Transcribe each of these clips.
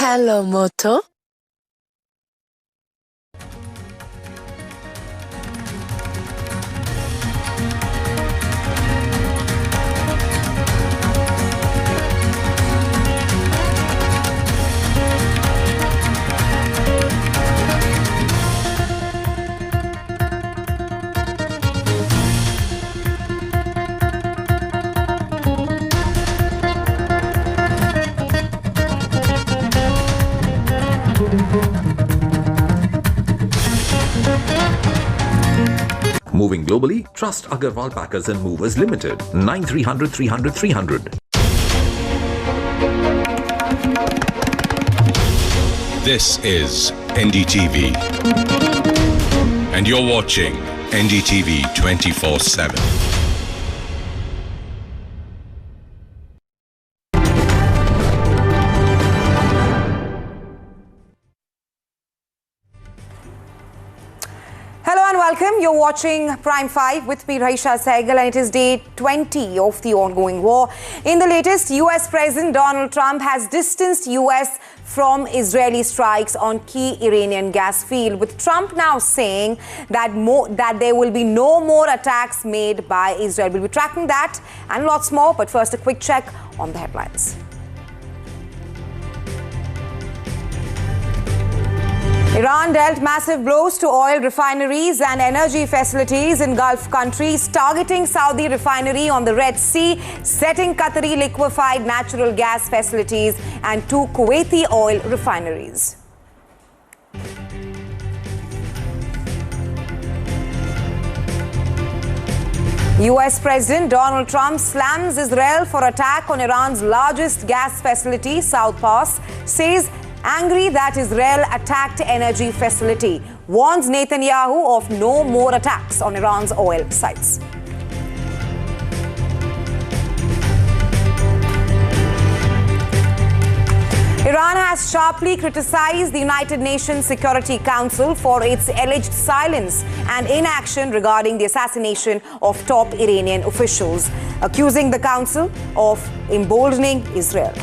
Hello, Moto. Moving globally, trust Agarwal Packers and Movers Limited. 9300 300 300. This is NDTV. And you're watching NDTV 24/7. Hello and welcome. You're watching Prime 5 with me, Raisha Saigal, and it is day 20 of the ongoing war. In the latest, US President Donald Trump has distanced US from Israeli strikes on key Iranian gas field, with Trump now saying that there will be no more attacks made by Israel. We'll be tracking that and lots more, but first a quick check on the headlines. Iran dealt massive blows to oil refineries and energy facilities in Gulf countries, targeting Saudi refinery on the Red Sea, setting Qatari liquified natural gas facilities and 2 Kuwaiti oil refineries. US President Donald Trump slams Israel for attack on Iran's largest gas facility, South Pass, says angry that Israel attacked energy facility, warns Netanyahu of no more attacks on Iran's oil sites. Iran has sharply criticized the United Nations Security Council for its alleged silence and inaction regarding the assassination of top Iranian officials, accusing the council of emboldening Israel.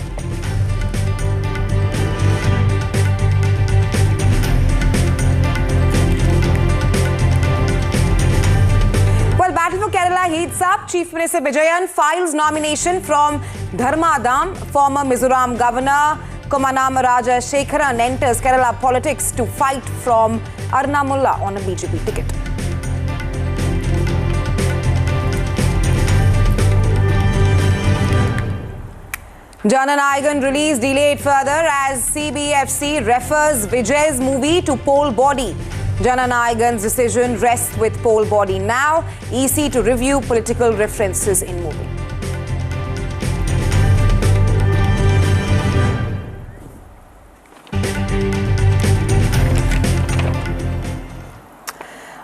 Battle for Kerala heats up. Chief Minister Vijayan files nomination from Dharmadam. Former Mizoram Governor Kumanam Rajashekharan enters Kerala politics to fight from Arnamulla on a BJP ticket. Jananayagan release delayed further as CBFC refers Vijay's movie to poll body. Jananayagan's decision rests with poll body now. EC to review political references in movie.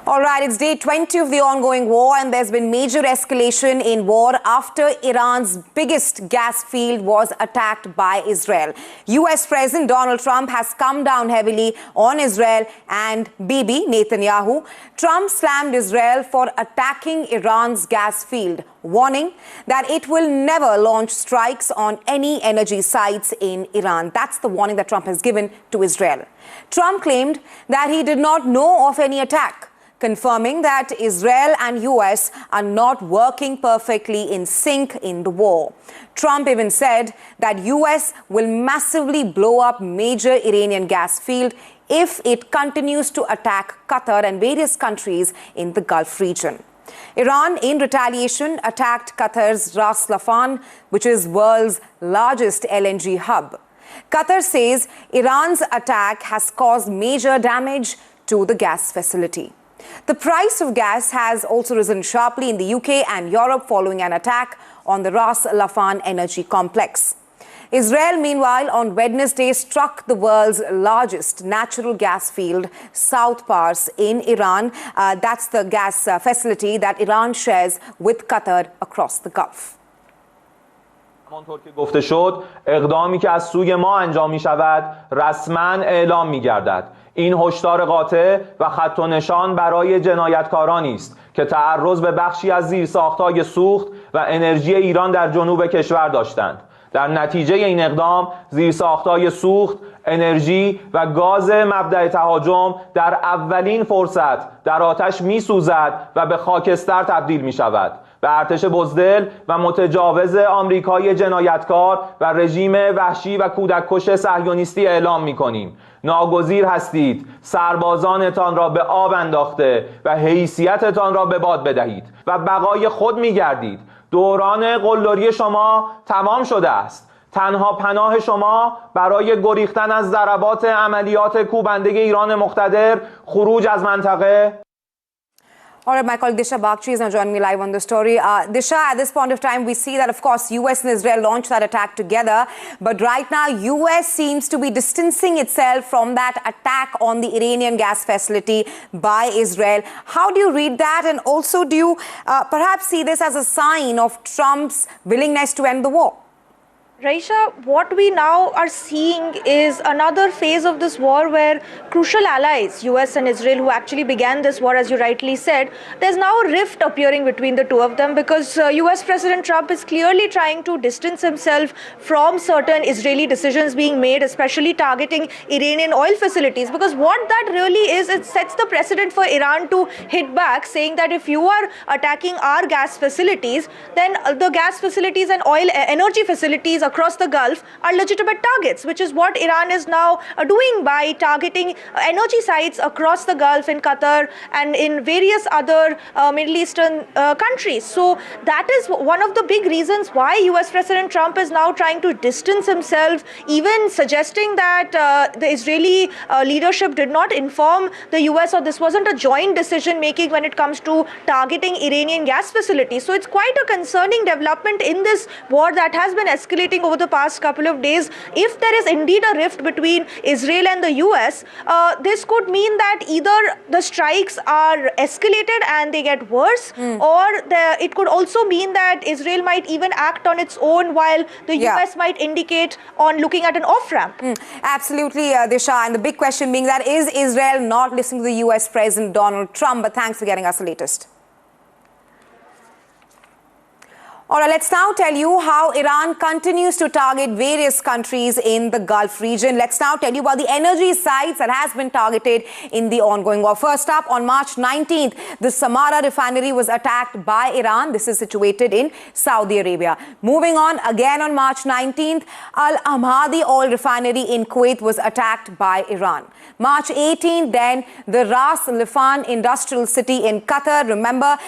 All right, it's day 20 of the ongoing war, and there's been major escalation in war after Iran's biggest gas field was attacked by Israel. US President Donald Trump has come down heavily on Israel and Bibi Netanyahu. Trump slammed Israel for attacking Iran's gas field, warning that it will never launch strikes on any energy sites in Iran. That's the warning that Trump has given to Israel. Trump claimed that he did not know of any attack, confirming that Israel and US are not working perfectly in sync in the war. Trump even said that US will massively blow up major Iranian gas field if it continues to attack Qatar and various countries in the Gulf region. Iran, in retaliation, attacked Qatar's Ras Laffan, which is world's largest LNG hub. Qatar says Iran's attack has caused major damage to the gas facility. The price of gas has also risen sharply in the UK and Europe following an attack on the Ras Laffan energy complex. Israel, meanwhile, on Wednesday struck the world's largest natural gas field, South Pars, in Iran. That's the gas facility that Iran shares with Qatar across the Gulf. همانطور که گفته شد، اقدامی که از سوی ما انجام می شود رسما اعلام می گردد. این هشدار قاطع و خط و نشان برای جنایتکارانی است که تعرض به بخشی از زیرساخت‌های سوخت و انرژی ایران در جنوب کشور داشتند. در نتیجه این اقدام زیرساخت‌های سوخت، انرژی و گاز مبدأ تهاجم در اولین فرصت در آتش می‌سوزد و به خاکستر تبدیل می‌شود. به ارتش بزدل و متجاوز آمریکای جنایتکار و رژیم وحشی و کودککش صهیونیستی اعلام می‌کنیم. ناگزیر هستید سربازانتان را به آب انداخته و حیثیتتان را به باد بدهید و بقای خود می‌گردید. دوران قلدری شما تمام شده است. تنها پناه شما برای گریختن از ضربات عملیات کوبنده ایران مقتدر خروج از منطقه. All right, my colleague Disha Bagchi is now joining me live on the story. Disha, at this point of time, we see that, of course, US and Israel launched that attack together. But right now, US seems to be distancing itself from that attack on the Iranian gas facility by Israel. How do you read that? And also, do you perhaps see this as a sign of Trump's willingness to end the war? Raisha, what we now are seeing is another phase of this war where crucial allies, US and Israel, who actually began this war, as you rightly said, there's now a rift appearing between the two of them because US President Trump is clearly trying to distance himself from certain Israeli decisions being made, especially targeting Iranian oil facilities. Because what that really is, it sets the precedent for Iran to hit back, saying that if you are attacking our gas facilities, then the gas facilities and oil energy facilities across the Gulf are legitimate targets, which is what Iran is now doing by targeting energy sites across the Gulf in Qatar and in various other Middle Eastern countries. So that is one of the big reasons why US President Trump is now trying to distance himself, even suggesting that the Israeli leadership did not inform the US or this wasn't a joint decision making when it comes to targeting Iranian gas facilities. So it's quite a concerning development in this war that has been escalating over the past couple of days. If there is indeed a rift between Israel and the US, this could mean that either the strikes are escalated and they get worse, or it could also mean that Israel might even act on its own while the US might indicate on looking at an off-ramp. Absolutely, Disha. And the big question being that, is Israel not listening to the US President Donald Trump? But thanks for getting us the latest. All right, let's now tell you how Iran continues to target various countries in the Gulf region. Let's now tell you about the energy sites that has been targeted in the ongoing war. First up, on March 19th, the Samara refinery was attacked by Iran. This is situated in Saudi Arabia. Moving on, again on March 19th, Al-Ahmadi oil refinery in Kuwait was attacked by Iran. March 18th, then, the Ras Laffan industrial city in Qatar. Remember,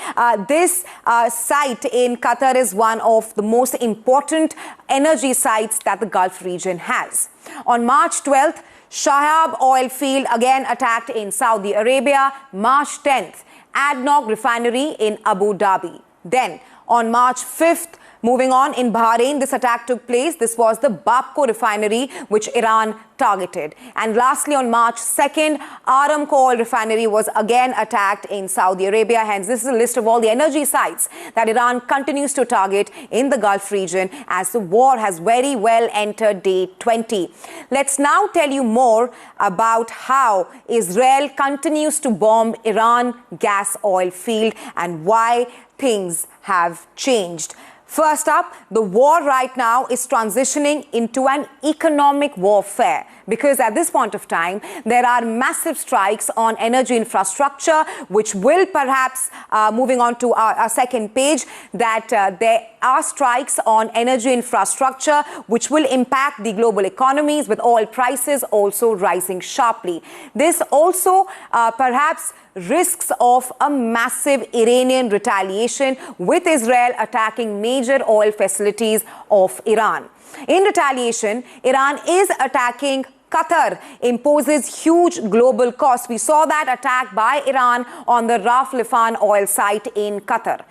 this site in Qatar is one of the most important energy sites that the Gulf region has. On March 12th, Shahab oil field again attacked in Saudi Arabia. March 10th, ADNOC refinery in Abu Dhabi. Then, on March 5th, moving on, in Bahrain, this attack took place. This was the Babco refinery, which Iran targeted. And lastly, on March 2nd, Aramco oil refinery was again attacked in Saudi Arabia. Hence, this is a list of all the energy sites that Iran continues to target in the Gulf region as the war has very well entered day 20. Let's now tell you more about how Israel continues to bomb Iran gas oil field and why things have changed. First up, the war right now is transitioning into an economic warfare because at this point of time, there are massive strikes on energy infrastructure, which will perhaps, moving on to our second page, that there are strikes on energy infrastructure, which will impact the global economies with oil prices also rising sharply. This also perhaps risks of a massive Iranian retaliation with Israel attacking major oil facilities of Iran. In retaliation, Iran is attacking Qatar, imposes huge global costs. We saw that attack by Iran on the Ras Laffan oil site in Qatar.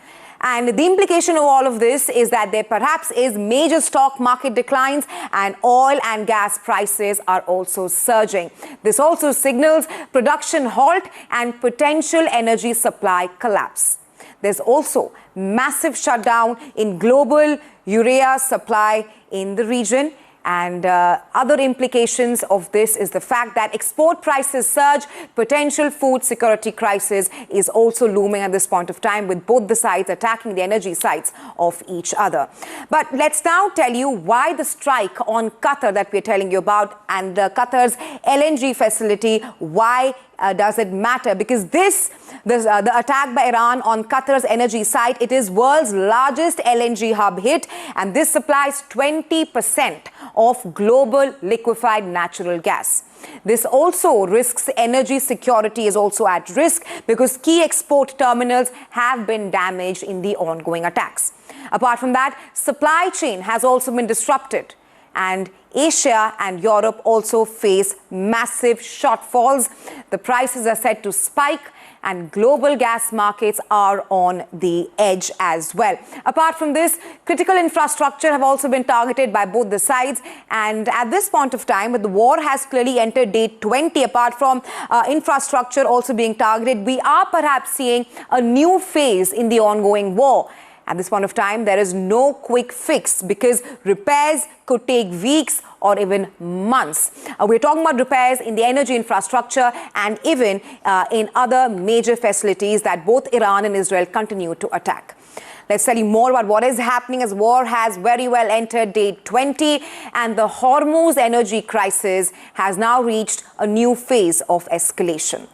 And the implication of all of this is that there perhaps is major stock market declines and oil and gas prices are also surging. This also signals production halt and potential energy supply collapse. There's also massive shutdown in global urea supply in the region. And other implications of this is the fact that export prices surge, potential food security crisis is also looming at this point of time, with both the sides attacking the energy sites of each other. But let's now tell you why the strike on Qatar that we're telling you about, and Qatar's LNG facility, why does it matter? Because the attack by Iran on Qatar's energy site, it is world's largest LNG hub hit, and this supplies 20% of global liquefied natural gas. This also risks energy security, is also at risk because key export terminals have been damaged in the ongoing attacks. Apart from that, supply chain has also been disrupted, and Asia and Europe also face massive shortfalls. The prices are set to spike, and global gas markets are on the edge as well. Apart from this, critical infrastructure have also been targeted by both the sides. And at this point of time, the war has clearly entered day 20. Apart from infrastructure also being targeted, we are perhaps seeing a new phase in the ongoing war. At this point of time, there is no quick fix because repairs could take weeks or even months. We're talking about repairs in the energy infrastructure and even in other major facilities that both Iran and Israel continue to attack. Let's tell you more about what is happening, as war has very well entered day 20, and the Hormuz energy crisis has now reached a new phase of escalation.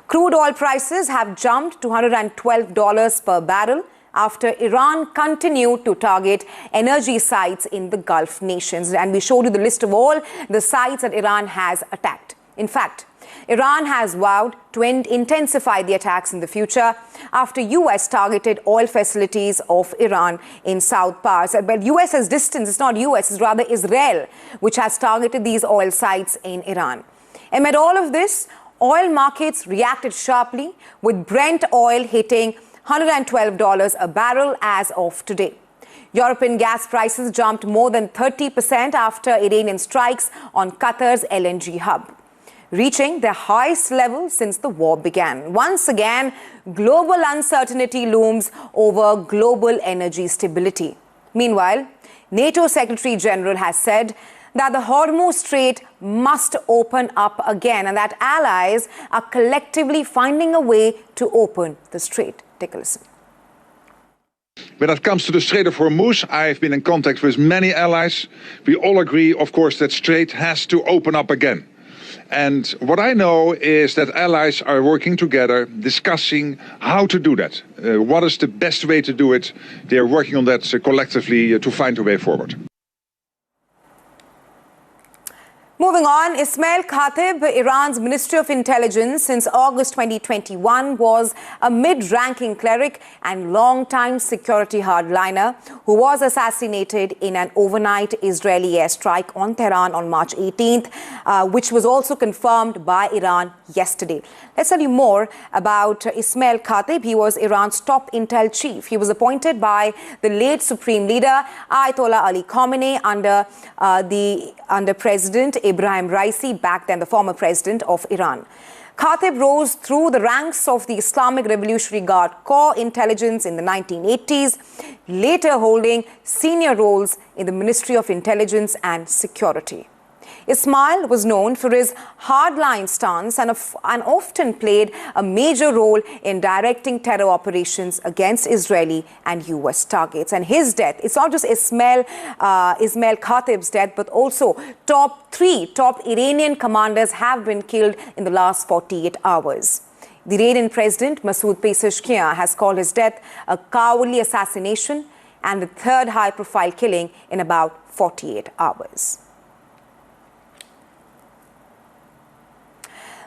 Crude oil prices have jumped to $112 per barrel after Iran continued to target energy sites in the Gulf nations. And we showed you the list of all the sites that Iran has attacked. In fact, Iran has vowed to intensify the attacks in the future after US targeted oil facilities of Iran in South parts. But US has distanced, it's not US, it's rather Israel, which has targeted these oil sites in Iran. Amid all of this, oil markets reacted sharply, with Brent oil hitting $112 a barrel as of today. European gas prices jumped more than 30% after Iranian strikes on Qatar's LNG hub, reaching their highest level since the war began. Once again, global uncertainty looms over global energy stability. Meanwhile, NATO Secretary General has said that the Hormuz Strait must open up again, and that allies are collectively finding a way to open the strait. Take a listen. When it comes to the Strait of Hormuz, I've been in contact with many allies. We all agree, of course, that strait has to open up again. And what I know is that allies are working together, discussing how to do that. What is the best way to do it? They are working on that collectively to find a way forward. Moving on, Ismail Khatib, Iran's Ministry of Intelligence since August 2021, was a mid-ranking cleric and long-time security hardliner who was assassinated in an overnight Israeli airstrike on Tehran on March 18th, which was also confirmed by Iran yesterday. Let's tell you more about Ismail Khatib. He was Iran's top intel chief. He was appointed by the late Supreme Leader Ayatollah Ali Khamenei under President Ibrahim Raisi, back then the former president of Iran. Khatib rose through the ranks of the Islamic Revolutionary Guard Corps intelligence in the 1980s, later holding senior roles in the Ministry of Intelligence and Security. Ismail was known for his hardline stance and often played a major role in directing terror operations against Israeli and US targets. And his death, it's not just Ismail Khatib's death, but also top Iranian commanders have been killed in the last 48 hours. The Iranian President Masoud Pezeshkian has called his death a cowardly assassination and the third high-profile killing in about 48 hours.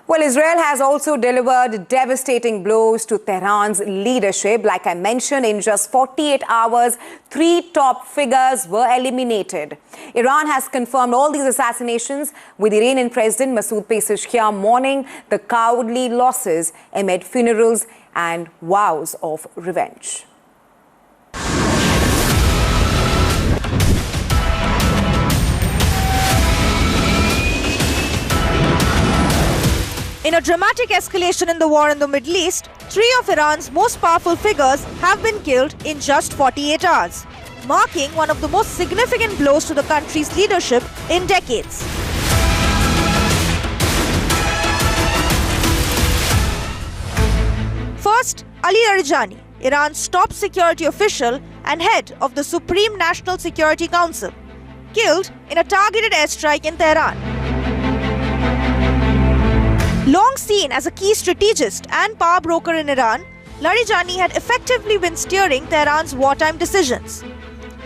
Well, Israel has also delivered devastating blows to Tehran's leadership. Like I mentioned, in just 48 hours, 3 top figures were eliminated. Iran has confirmed all these assassinations, with Iranian President Masoud Pezeshkian mourning the cowardly losses amid funerals and vows of revenge. In a dramatic escalation in the war in the Middle East, 3 of Iran's most powerful figures have been killed in just 48 hours. marking one of the most significant blows to the country's leadership in decades. First, Ali Larijani, Iran's top security official and head of the Supreme National Security Council, killed in a targeted airstrike in Tehran. Long seen as a key strategist and power broker in Iran, Larijani had effectively been steering Tehran's wartime decisions.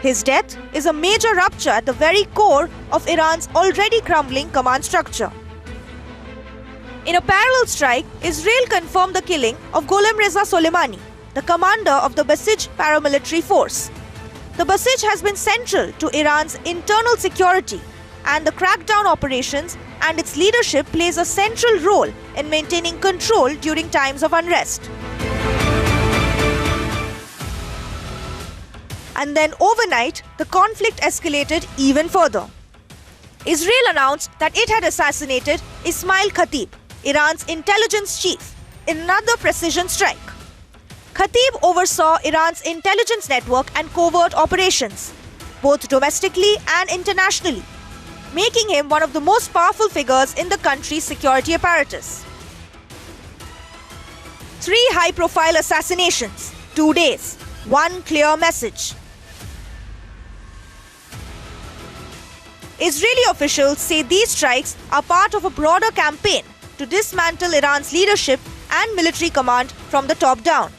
His death is a major rupture at the very core of Iran's already crumbling command structure. In a parallel strike, Israel confirmed the killing of Gholam Reza Soleimani, the commander of the Basij paramilitary force. The Basij has been central to Iran's internal security and the crackdown operations, and its leadership plays a central role in maintaining control during times of unrest. And then overnight, the conflict escalated even further. Israel announced that it had assassinated Ismail Khatib, Iran's intelligence chief, in another precision strike. Khatib oversaw Iran's intelligence network and covert operations, both domestically and internationally, making him one of the most powerful figures in the country's security apparatus. 3 high-profile assassinations, 2 days, one clear message. Israeli officials say these strikes are part of a broader campaign to dismantle Iran's leadership and military command from the top down.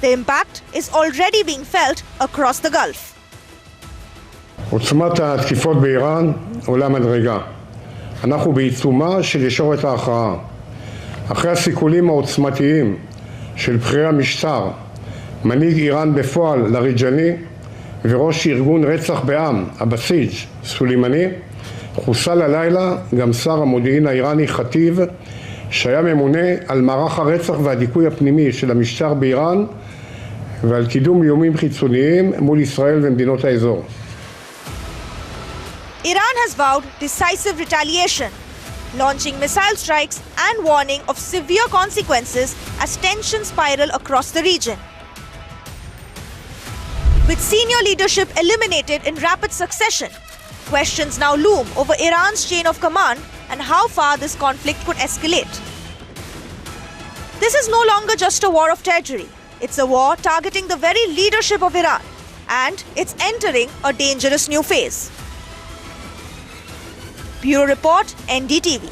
The impact is already being felt across the Gulf. עוצמת התקיפות באיראן עולה מדרגה. אנחנו בעיצומה של ישורת ההכרעה. אחרי הסיכולים העוצמתיים של בכירי המשטר, מנהיג איראן בפועל לאריג'אני וראש ארגון רצח בעם, הבסיג' סולימני, חוסל הלילה גם שר המודיעין האיראני חטיב, שהיה ממונה על מערך הרצח והדיכוי הפנימי של המשטר באיראן ועל קידום איומים חיצוניים מול ישראל ומדינות האזור. Iran has vowed decisive retaliation, launching missile strikes and warning of severe consequences as tensions spiral across the region. With senior leadership eliminated in rapid succession, questions now loom over Iran's chain of command and how far this conflict could escalate. This is no longer just a war of territory. It's a war targeting the very leadership of Iran, and it's entering a dangerous new phase. Bureau Report, NDTV.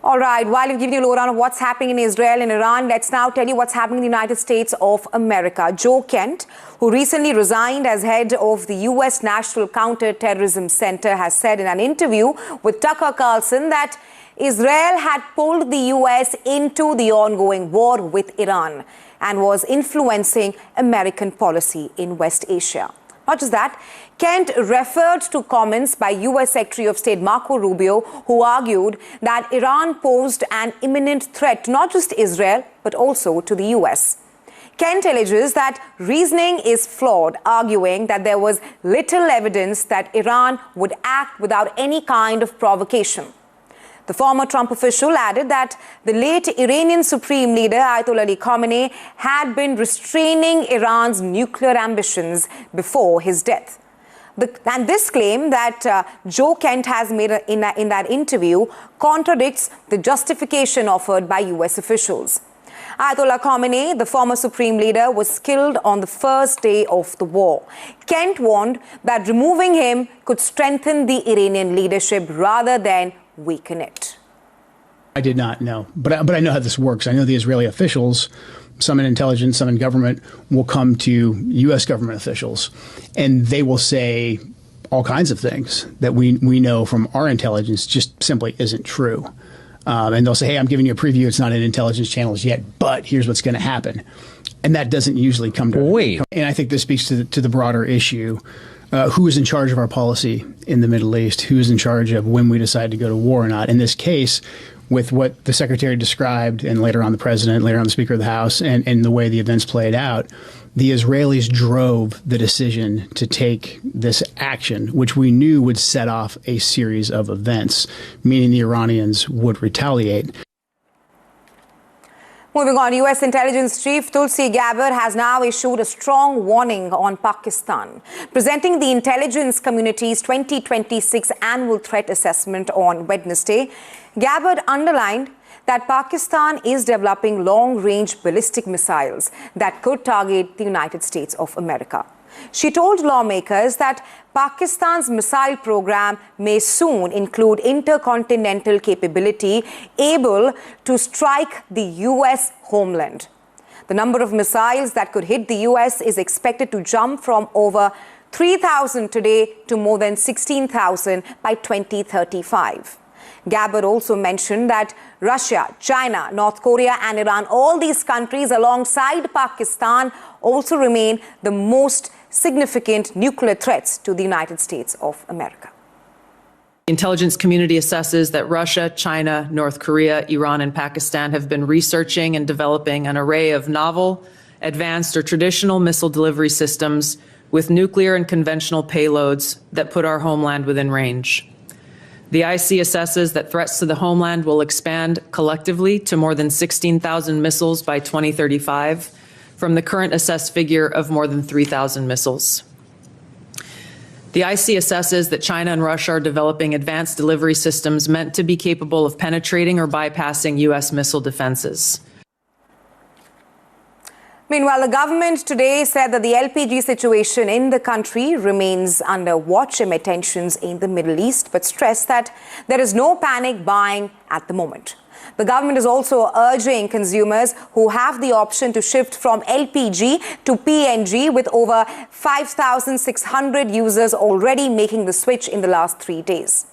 All right, while we've given you a lowdown of what's happening in Israel and Iran, let's now tell you what's happening in the United States of America. Joe Kent, who recently resigned as head of the U.S. National Counter-Terrorism Center, has said in an interview with Tucker Carlson that Israel had pulled the U.S. into the ongoing war with Iran and was influencing American policy in West Asia. Not just that, Kent referred to comments by U.S. Secretary of State Marco Rubio, who argued that Iran posed an imminent threat to not just Israel, but also to the U.S. Kent alleges that reasoning is flawed, arguing that there was little evidence that Iran would act without any kind of provocation. The former Trump official added that the late Iranian Supreme Leader Ayatollah Ali Khamenei had been restraining Iran's nuclear ambitions before his death. And this claim that Joe Kent has made in that interview contradicts the justification offered by U.S. officials. Ayatollah Khamenei, the former Supreme Leader, was killed on the first day of the war. Kent warned that removing him could strengthen the Iranian leadership rather than weaken it. I did not know, but I know how this works. I know the Israeli officials, some in intelligence, some in government, will come to U.S. government officials, and they will say all kinds of things that we know from our intelligence just simply isn't true. And they'll say, hey, I'm giving you a preview. It's not in intelligence channels yet, but here's what's going to happen. And that doesn't usually come to wait. And I think this speaks to the broader issue. Who is in charge of our policy in the Middle East? Who is in charge of when we decide to go to war or not? In this case, with what the Secretary described, and later on the President, later on the Speaker of the House, and the way the events played out, the Israelis drove the decision to take this action, which we knew would set off a series of events, meaning the Iranians would retaliate. Moving on, US Intelligence Chief Tulsi Gabbard has now issued a strong warning on Pakistan, presenting the intelligence community's 2026 annual threat assessment on Wednesday. Gabbard underlined that Pakistan is developing long-range ballistic missiles that could target the United States of America. She told lawmakers that Pakistan's missile program may soon include intercontinental capability able to strike the US homeland. The number of missiles that could hit the US is expected to jump from over 3,000 today to more than 16,000 by 2035. Gabbard also mentioned that Russia, China, North Korea and Iran, all these countries alongside Pakistan also remain the most significant nuclear threats to the United States of America. The intelligence community assesses that Russia, China, North Korea, Iran, and Pakistan have been researching and developing an array of novel, advanced, or traditional missile delivery systems with nuclear and conventional payloads that put our homeland within range. The IC assesses that threats to the homeland will expand collectively to more than 16,000 missiles by 2035, from the current assessed figure of more than 3,000 missiles. The IC assesses that China and Russia are developing advanced delivery systems meant to be capable of penetrating or bypassing US missile defenses. Meanwhile, the government today said that the LPG situation in the country remains under watch amid tensions in the Middle East, but stressed that there is no panic buying at the moment. The government is also urging consumers who have the option to shift from LPG to PNG, with over 5,600 users already making the switch in the last 3 days.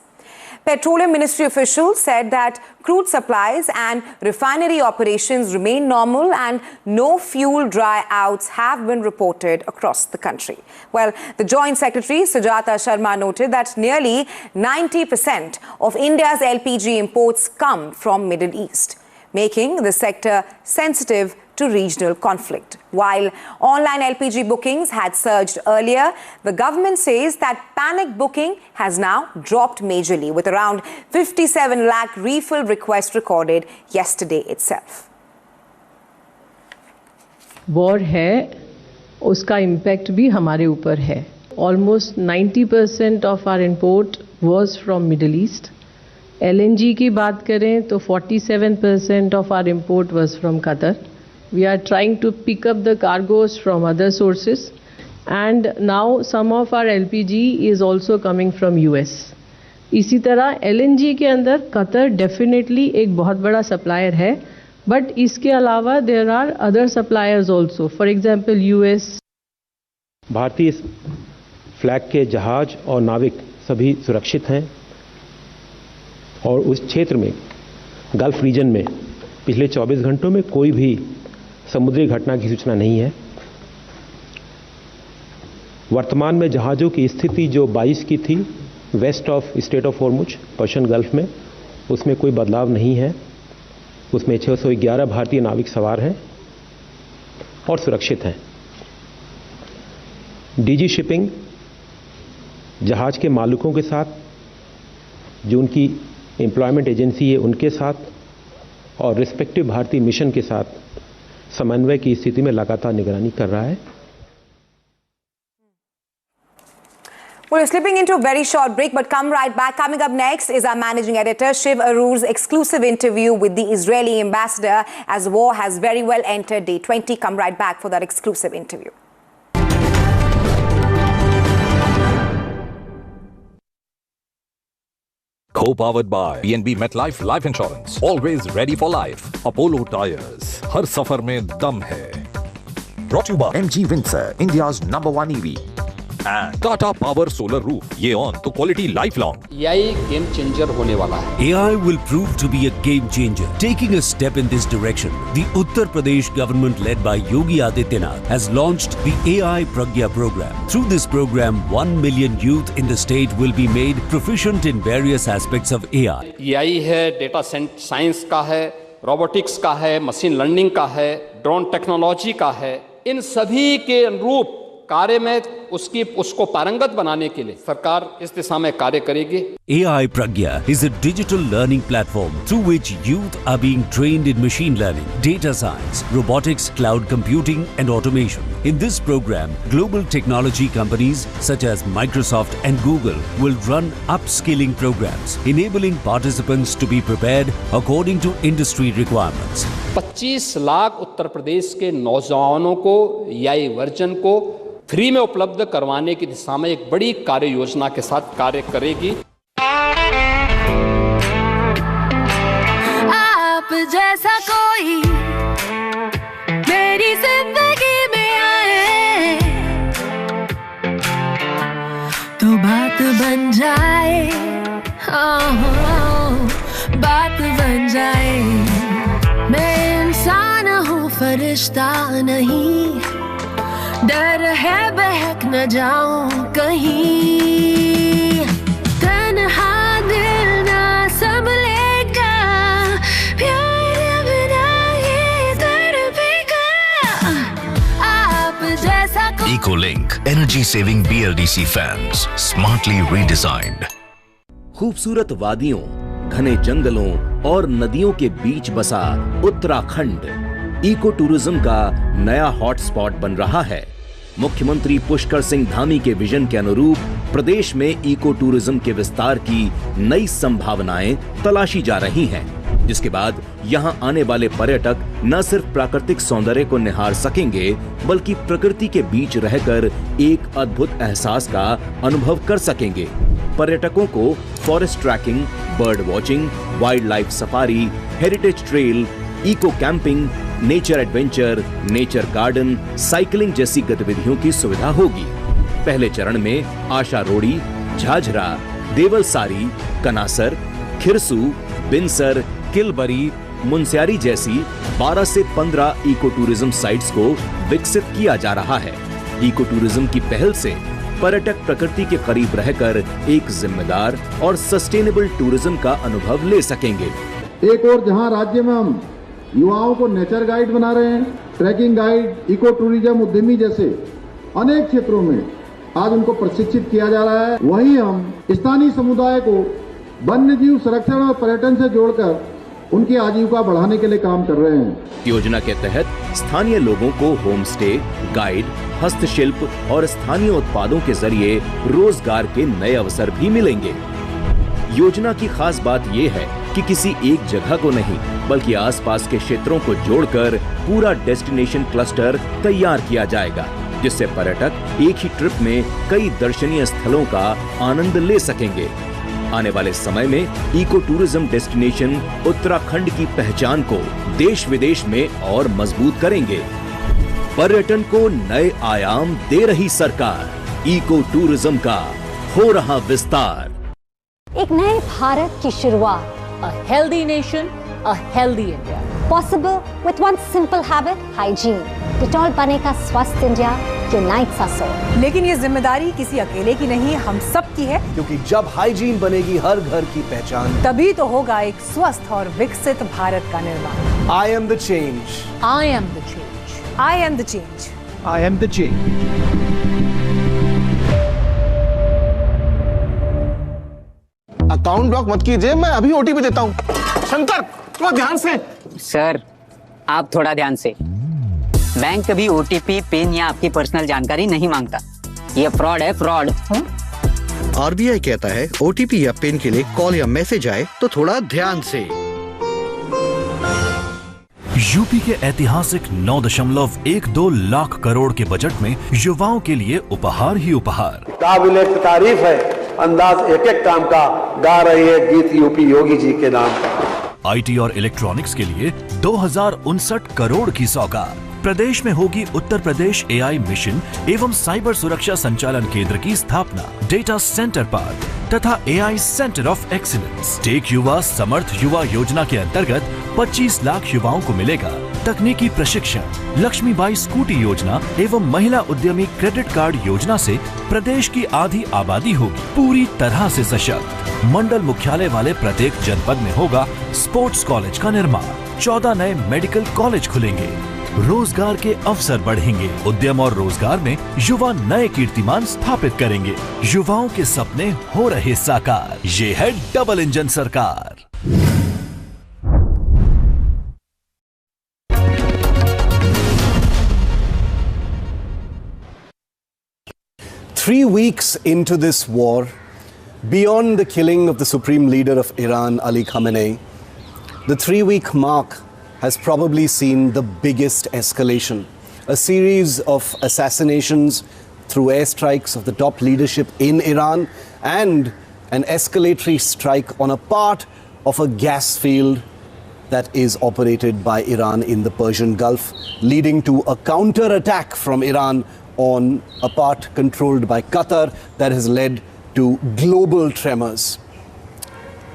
Petroleum Ministry officials said that crude supplies and refinery operations remain normal and no fuel dry-outs have been reported across the country. Well, the Joint Secretary Sujata Sharma noted that nearly 90% of India's LPG imports come from Middle East, making the sector sensitive to regional conflict. While online LPG bookings had surged earlier, the government says that panic booking has now dropped majorly, with around 57 lakh refill requests recorded yesterday itself. War है, उसका impact भी हमारे ऊपर है. Almost 90% of our import was from Middle East. LNG की बात करें तो 47% of our import was from Qatar. We are trying to pick up the cargoes from other sources, and now some of our LPG is also coming from US. इसी तरह LNG के अंदर Qatar definitely एक बहुत बड़ा supplier है, but इसके अलावा there are other suppliers also. For example, US. भारतीय फ्लैग के जहाज और नाविक सभी सुरक्षित हैं और उस क्षेत्र में गल्फ रीजन में पिछले 24 घंटों में कोई भी समुद्री घटना की सूचना नहीं है। वर्तमान में जहाज़ों की स्थिति जो 22 की थी west of strait of Hormuz Persian Gulf में, उसमें कोई बदलाव नहीं है। उसमें 611 भारतीय नाविक सवार हैं और सुरक्षित हैं। डीजी शिपिंग जहाज के मालिकों के साथ, जो उनकी एम्प्लॉयमेंट एजेंसी है उनके साथ, और रिस्पेक्टिव भारतीय मिशन के साथ समन्वय की स्थिति में लगातार निगरानी कर रहा है। We're slipping into a very short break, but come right back. Coming up next is our managing editor, Shiv Arur's exclusive interview with the Israeli ambassador as war has very well entered day 20. Come right back for that exclusive interview. Co-powered by PNB MetLife Life Insurance. Always ready for life. Apollo Tyres. हर सफर में दम है. Brought to you by MG Windsor, India's #1 EV. And Tata Power Solar Roof. ये on तो quality lifelong. AI game changer होने वाला है. AI will prove to be a game changer. Taking a step in this direction, the Uttar Pradesh government led by Yogi Adityanath has launched the AI Pragya program. Through this program, 1 million youth in the state will be made proficient in various aspects of AI. AI है, data science का है, robotics का है, machine learning का है, drone technology का है. इन सभी के अनुरूप कार्य में उसको पारंगत बनाने के लिए सरकार इस दिशा में कार्य करेगी। AI Pragya is a digital learning platform through which youth are being trained in machine learning, data science, robotics, cloud computing and automation. In this program, global technology companies such as Microsoft and Google will run upskilling programs, enabling participants to be prepared according to industry requirements. 25 lakh Uttar Pradesh के नौजवानों को AI version को free में उपलब्ध करवाने की दिशा में एक बड़ी कार्य योजना के साथ कार्य करेगी। आप जैसा कोई मेरी जिंदगी में आए तो बात बन जाए, बात बन जाए। मैं इंसान हूँ फरिश्ता नहीं, डर है बहक न जाऊं कहीं। तन्हा दिल ना संभलेगा, प्यार बिना ये तड़पेगा। आप जैसा EcoLink Energy Saving BLDC Fans Smartly Redesigned। खूबसूरत वादियों, घने जंगलों और नदियों के बीच बसा उत्तराखंड इको टूरिज्म का नया हॉटस्पॉट बन रहा है। मुख्यमंत्री पुष्कर सिंह धामी के विजन के अनुरूप प्रदेश में इको टूरिज्म के विस्तार की नई संभावनाएं तलाशी जा रही हैं, जिसके बाद यहां आने वाले पर्यटक न सिर्फ प्राकृतिक सौंदर्य को निहार सकेंगे, बल्कि प्रकृति के बीच रहकर एक अद्भुत एहसास का अनुभव कर सकेंगे। पर्यटकों को forest trekking, bird watching, wildlife safari, heritage trail, eco camping, nature adventure, nature garden, cycling जैसी गतिविधियों की सुविधा होगी। पहले चरण में आशा रोड़ी, झाझरा, देवलसारी, कनासर, खिरसू, बिनसर, किलबरी, मुनस्यारी जैसी 12 से 15 इको टूरिज्म साइट्स को विकसित किया जा रहा है। इको टूरिज्म की पहल से पर्यटक प्रकृति के करीब रहकर एक जिम्मेदार और सस्टेनेबल टूरिज्म का अनुभव ले सकेंगे। एक और जहां राज्य में हम युवाओं को नेचर गाइड बना रहे हैं, ट्रैकिंग गाइड, इको टूरिज्म उद्यमी जैसे अनेक क्षेत्रों में आज उनको प्रशिक्षित किया जा रहा है, वहीं हम स्थानीय समुदाय को वन्य जीव संरक्षण और पर्यटन से जोड़कर उनकी आजीविका बढ़ाने के लिए काम कर रहे हैं। योजना के तहत स्थानीय लोगों को होम स्टे, गाइड, हस्तशिल्प और स्थानीय उत्पादों के जरिए रोजगार के नए अवसर भी मिलेंगे। योजना की खास बात यह है कि किसी एक जगह को नहीं, बल्कि आसपास के क्षेत्रों को जोड़कर पूरा डेस्टिनेशन क्लस्टर तैयार किया जाएगा, जिससे पर्यटक एक ही ट्रिप में कई दर्शनीय स्थलों का आनंद ले सकेंगे। आने वाले समय में इको टूरिज्म डेस्टिनेशन उत्तराखंड की पहचान को देश विदेश में और मजबूत करेंगे। पर्यटन को नए आयाम दे रही सरकार, इको टूरिज्म का हो रहा विस्तार। एक नए भारत की शुरुआत, a healthy nation, a healthy India. Possible with one simple habit, hygiene. Dettol बनेगा स्वस्थ इंडिया, unites us all. लेकिन ये जिम्मेदारी किसी अकेले की नहीं, हम सब की है, क्योंकि जब हाइजीन बनेगी हर घर की पहचान, तभी तो होगा एक स्वस्थ और विकसित भारत का निर्माण। I am the change. I am the change. I am the change. I am the change. Account block मत कीजिए, मैं अभी ओटीपी देता हूँ। शंकर थोड़ा ध्यान से। सर आप थोड़ा ध्यान से। बैंक कभी ओटीपी, पिन या आपकी पर्सनल जानकारी नहीं मांगता। ये फ्रॉड है, फ्रॉड। आरबीआई कहता है ओटीपी या पिन के लिए कॉल या मैसेज आए तो थोड़ा ध्यान से। यूपी के ऐतिहासिक 9.12 लाख करोड़ के बजट में युवाओं के लिए उपहार ही उपहार। काबिले तारीफ है, अंदाज एक एक काम का गा रही है गीत यूपी योगी जी के नाम का। आईटी और इलेक्ट्रॉनिक्स के लिए 2059 करोड़ की सौगात। प्रदेश में होगी उत्तर प्रदेश एआई मिशन एवं साइबर सुरक्षा संचालन केंद्र की स्थापना, डेटा सेंटर पार्क तथा AI centre of excellence. Tech युवा समर्थ युवा योजना के अंतर्गत 25 लाख युवाओं को मिलेगा तकनीकी प्रशिक्षण। लक्ष्मीबाई स्कूटी योजना एवं महिला उद्यमी क्रेडिट कार्ड योजना से प्रदेश की आधी आबादी होगी पूरी तरह से सशक्त। मंडल मुख्यालय वाले प्रत्येक जनपद में होगा स्पोर्ट्स कॉलेज का निर्माण। 14 नए मेडिकल कॉलेज खुलेंगे। रोजगार के अवसर बढ़ेंगे। उद्यम और रोजगार में युवा नए कीर्तिमान स्थापित करेंगे। युवाओं के सपने हो रहे साकार। ये है डबल इंजन सरकार। Three weeks into this war, beyond the killing of the supreme leader of Iran, Ali Khamenei, the 3-week mark has probably seen the biggest escalation. A series of assassinations through airstrikes of the top leadership in Iran and an escalatory strike on a part of a gas field that is operated by Iran in the Persian Gulf, leading to a counter-attack from Iran on a part controlled by Qatar that has led to global tremors.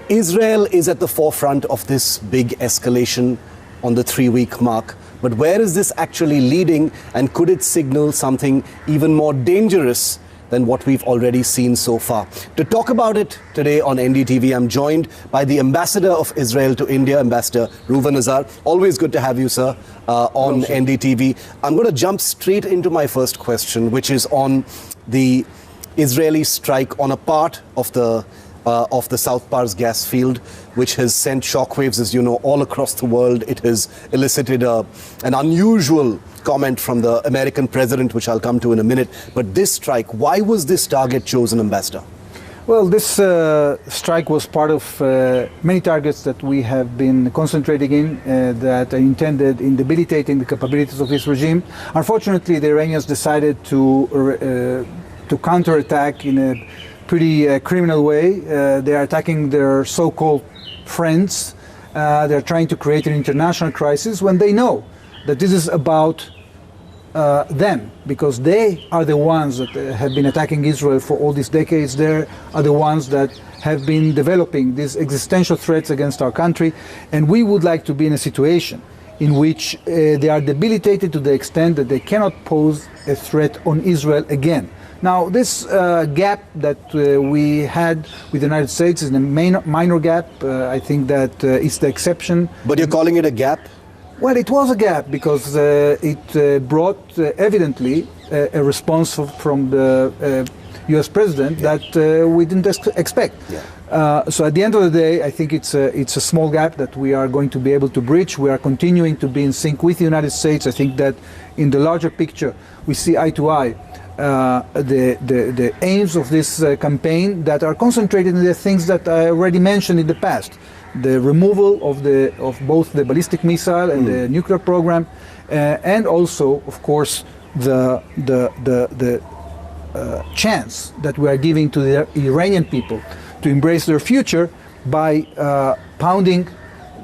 Israel is at the forefront of this big escalation on the 3-week mark. But where is this actually leading, and could it signal something even more dangerous than what we've already seen so far? To talk about it today on NDTV, I'm joined by the Ambassador of Israel to India, Ambassador Reuven Azar. Always good to have you, sir, on NDTV. I'm going to jump straight into my first question, which is on the Israeli strike on a part of the South Pars gas field, which has sent shockwaves, as you know, all across the world. It has elicited an unusual comment from the American president, which I'll come to in a minute. But this strike, why was this target chosen, Ambassador? Well, this strike was part of many targets that we have been concentrating in that are intended in debilitating the capabilities of this regime. Unfortunately, the Iranians decided to counterattack in a pretty criminal way. They are attacking their so-called friends. They're trying to create an international crisis when they know that this is about them, because they are the ones that have been attacking Israel for all these decades. They are the ones that have been developing these existential threats against our country, and we would like to be in a situation in which they are debilitated to the extent that they cannot pose a threat on Israel again. Now, this gap that we had with the United States is a minor gap. I think that it's the exception. But you're calling it a gap? Well, it was a gap because it brought evidently a response from the U.S. president that we didn't expect. So at the end of the day, I think it's a small gap that we are going to be able to bridge. We are continuing to be in sync with the United States. I think that in the larger picture, we see eye to eye the aims of this campaign that are concentrated in the things that I already mentioned in the past. The removal of both the ballistic missile and the nuclear program, and also, of course, the chance that we are giving to the Iranian people to embrace their future by pounding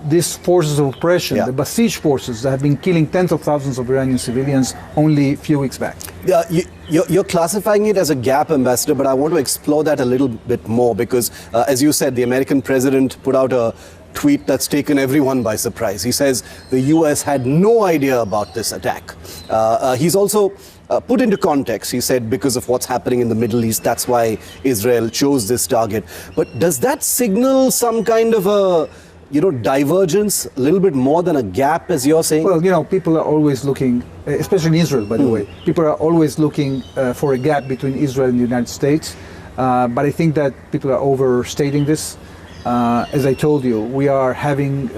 these forces of oppression, the Basij forces that have been killing tens of thousands of Iranian civilians only a few weeks back. Yeah, you're classifying it as a gap, Ambassador, but I want to explore that a little bit more because, as you said, the American president put out a tweet that's taken everyone by surprise. He says the US had no idea about this attack. He's also put into context, he said, because of what's happening in the Middle East, that's why Israel chose this target. But does that signal some kind of a divergence, a little bit more than a gap, as you're saying? Well, people are always looking, especially in Israel, by the way, people are always looking for a gap between Israel and the United States. But I think that people are overstating this. As I told you, we are having,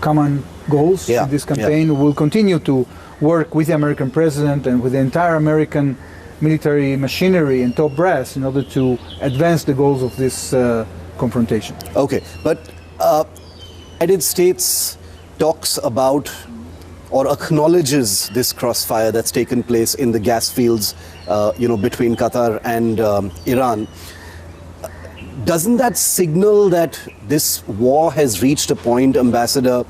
common goals in this campaign. We'll continue to work with the American president and with the entire American military machinery and top brass in order to advance the goals of this confrontation. Okay, but United States talks about or acknowledges this crossfire that's taken place in the gas fields, between Qatar and Iran. Doesn't that signal that this war has reached a point, Ambassador,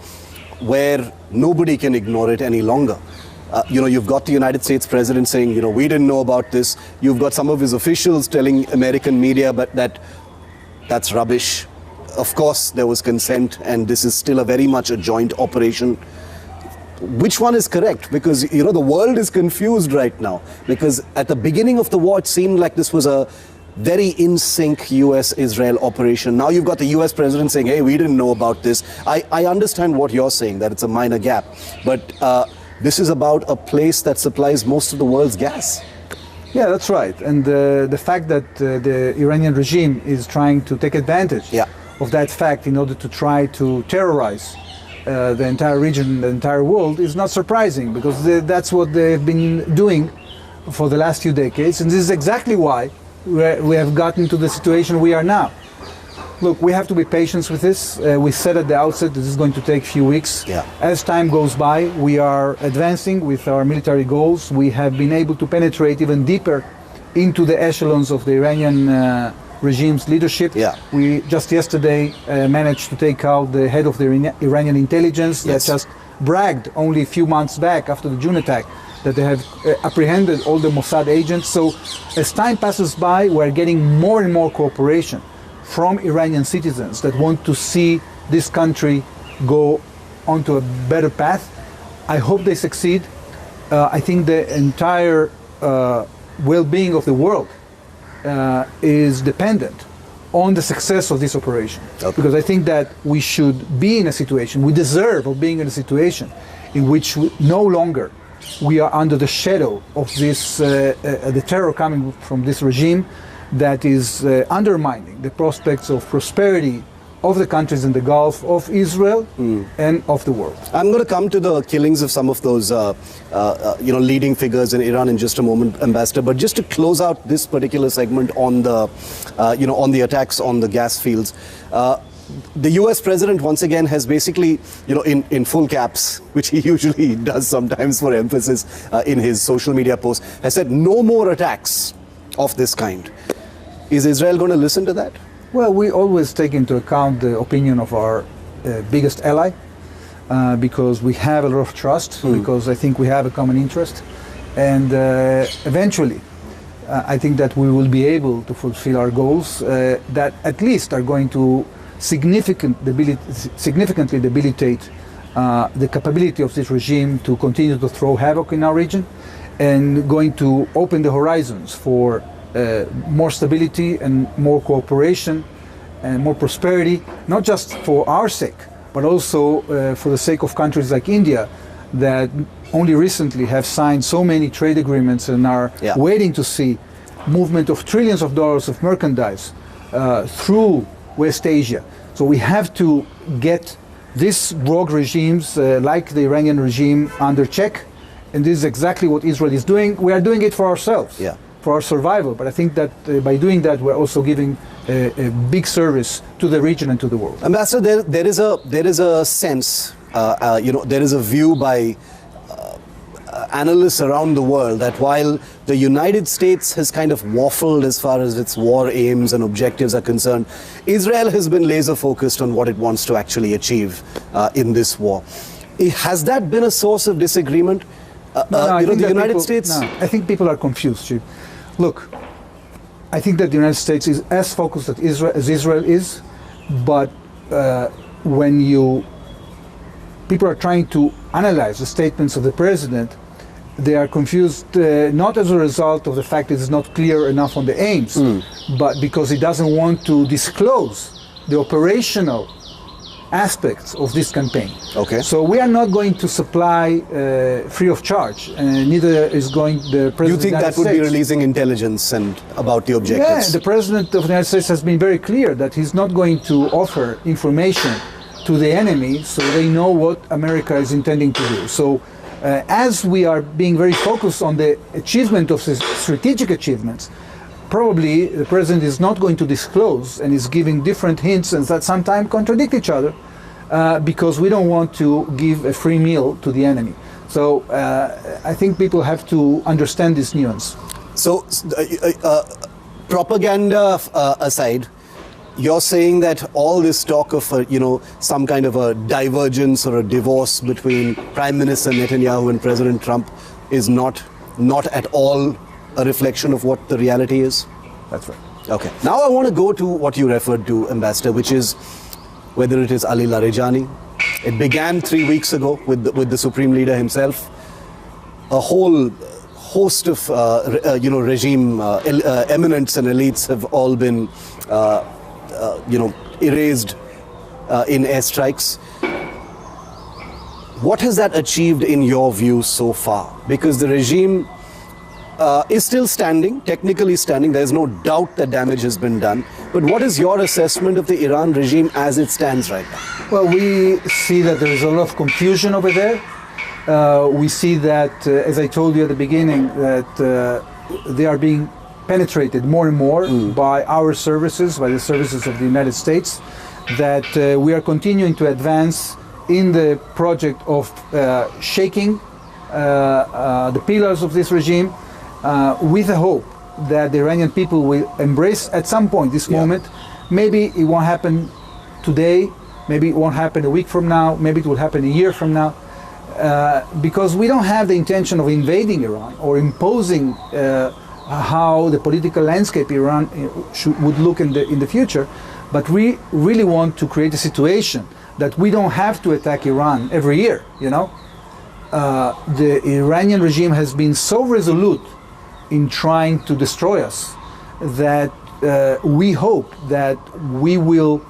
where nobody can ignore it any longer? You've got the United States president saying, we didn't know about this. You've got some of his officials telling American media, but that's rubbish. Of course, there was consent, and this is still very much a joint operation. Which one is correct? Because, the world is confused right now. Because at the beginning of the war, it seemed like this was a very in sync US-Israel operation. Now you've got the US president saying, hey, we didn't know about this. I understand what you're saying, that it's a minor gap, but this is about a place that supplies most of the world's gas. Yeah, that's right. And the fact that the Iranian regime is trying to take advantage of that fact in order to try to terrorize the entire region, the entire world, is not surprising, because that's what they've been doing for the last few decades. And this is exactly why we have gotten to the situation we are now. Look, we have to be patient with this. We said at the outset this is going to take a few weeks. As time goes by, we are advancing with our military goals. We have been able to penetrate even deeper into the echelons of the Iranian regime's leadership. We just yesterday managed to take out the head of the Iranian intelligence that just bragged only a few months back after the June attack that they have apprehended all the Mossad agents. So as time passes by, we're getting more and more cooperation from Iranian citizens that want to see this country go onto a better path. I hope they succeed. I think the entire well-being of the world is dependent on the success of this operation. Because I think that we should be in a situation, we deserve of being in a situation in which no longer we are under the shadow of this, the terror coming from this regime that is undermining the prospects of prosperity of the countries in the Gulf, of Israel, and of the world. I'm going to come to the killings of some of those, leading figures in Iran in just a moment, Ambassador. But just to close out this particular segment on the, on the attacks on the gas fields, the US president once again has basically, in full caps, which he usually does sometimes for emphasis in his social media posts, has said no more attacks of this kind. Is Israel going to listen to that? Well, we always take into account the opinion of our biggest ally, because we have a lot of trust, because I think we have a common interest. And eventually, I think that we will be able to fulfill our goals that at least are going to significantly debilitate the capability of this regime to continue to throw havoc in our region, and going to open the horizons for more stability and more cooperation and more prosperity, not just for our sake, but also for the sake of countries like India that only recently have signed so many trade agreements and are waiting to see movement of trillions of dollars of merchandise through West Asia. So we have to get these rogue regimes like the Iranian regime under check, and this is exactly what Israel is doing. We are doing it for ourselves, for our survival, but I think that by doing that we're also giving a big service to the region and to the world. Ambassador, there is a sense, there is a view by analysts around the world that while the United States has kind of waffled as far as its war aims and objectives are concerned, Israel has been laser focused on what it wants to actually achieve in this war. Has that been a source of disagreement? I think people are confused, Chief. Look, I think that the United States is as focused as Israel is, but when people are trying to analyze the statements of the president, they are confused not as a result of the fact that it's not clear enough on the aims, but because he doesn't want to disclose the operational aspects of this campaign. Okay. So we are not going to supply free of charge, and neither is going the president. You think that would be releasing intelligence and about the objectives? Yeah, the president of the United States has been very clear that he's not going to offer information to the enemy so they know what America is intending to do. So as we are being very focused on the achievement of strategic achievements, probably the president is not going to disclose and is giving different hints and that sometimes contradict each other because we don't want to give a free meal to the enemy. So I think people have to understand this nuance. So propaganda aside, you're saying that all this talk of some kind of a divergence or a divorce between Prime Minister Netanyahu and President Trump is not at all a reflection of what the reality is? That's right. Okay. Now I want to go to what you referred to, Ambassador, which is whether it is Ali Larijani. It began 3 weeks ago with the Supreme Leader himself. A whole host of regime eminents and elites have all been erased in airstrikes. What has that achieved in your view so far? Because the regime is still standing, technically standing. There's no doubt that damage has been done. But what is your assessment of the Iran regime as it stands right now? Well, we see that there is a lot of confusion over there. We see that, as I told you at the beginning, that they are being penetrated more and more by our services, by the services of the United States, that we are continuing to advance in the project of shaking the pillars of this regime with the hope that the Iranian people will embrace at some point this moment. Maybe it won't happen today, maybe it won't happen a week from now, maybe it will happen a year from now, because we don't have the intention of invading Iran or imposing how the political landscape Iran would look in the future, but we really want to create a situation that we don't have to attack Iran every year, The Iranian regime has been so resolute in trying to destroy us that we hope that we will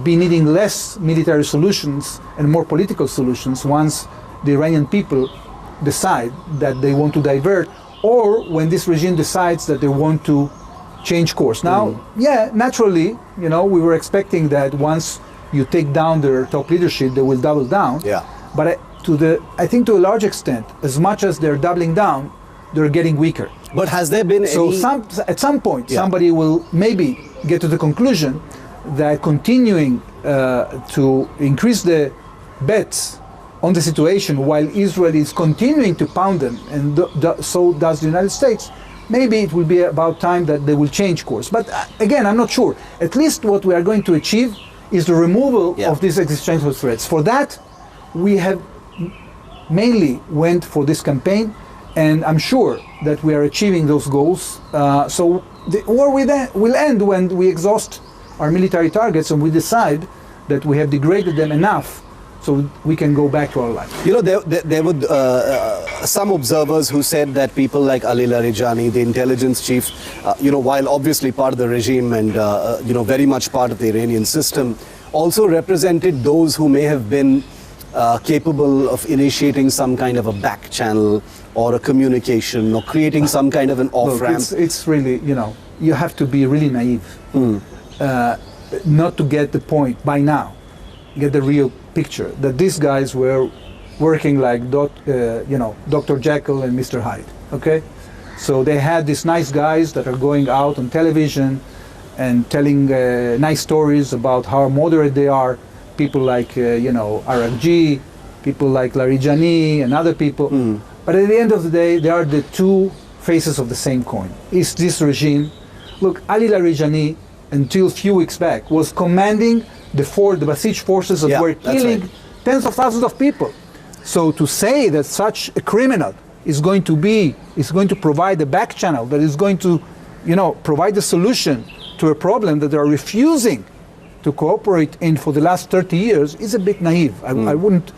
be needing less military solutions and more political solutions once the Iranian people decide that they want to divert, or when this regime decides that they want to change course. Now, naturally, we were expecting that once you take down their top leadership, they will double down. But I think to a large extent, as much as they're doubling down, they're getting weaker. But has there been any... at some point, somebody will maybe get to the conclusion that continuing to increase the bets on the situation while Israel is continuing to pound them, and so does the United States, maybe it will be about time that they will change course. But again, I'm not sure. At least what we are going to achieve is the removal of these existential threats. For that, we have mainly went for this campaign, and I'm sure that we are achieving those goals. So the war will end when we exhaust our military targets and we decide that we have degraded them enough so we can go back to our life. There were some observers who said that people like Ali Larijani, the intelligence chief, while obviously part of the regime and, very much part of the Iranian system, also represented those who may have been capable of initiating some kind of a back channel or a communication or creating some kind of an off-ramp. It's really, you have to be really naive not to get the point by now, get the real picture that these guys were working like Dr. Jekyll and Mr. Hyde. Okay, so they had these nice guys that are going out on television and telling nice stories about how moderate they are. People like Arabji, people like Larijani and other people. But at the end of the day, they are the two faces of the same coin. Is this regime? Look, Ali Larijani, until a few weeks back, was commanding the Basij forces that were killing tens of thousands of people. So to say that such a criminal is going to provide a back channel that is going to, provide a solution to a problem that they are refusing to cooperate in for the last 30 years is a bit naive. I wouldn't,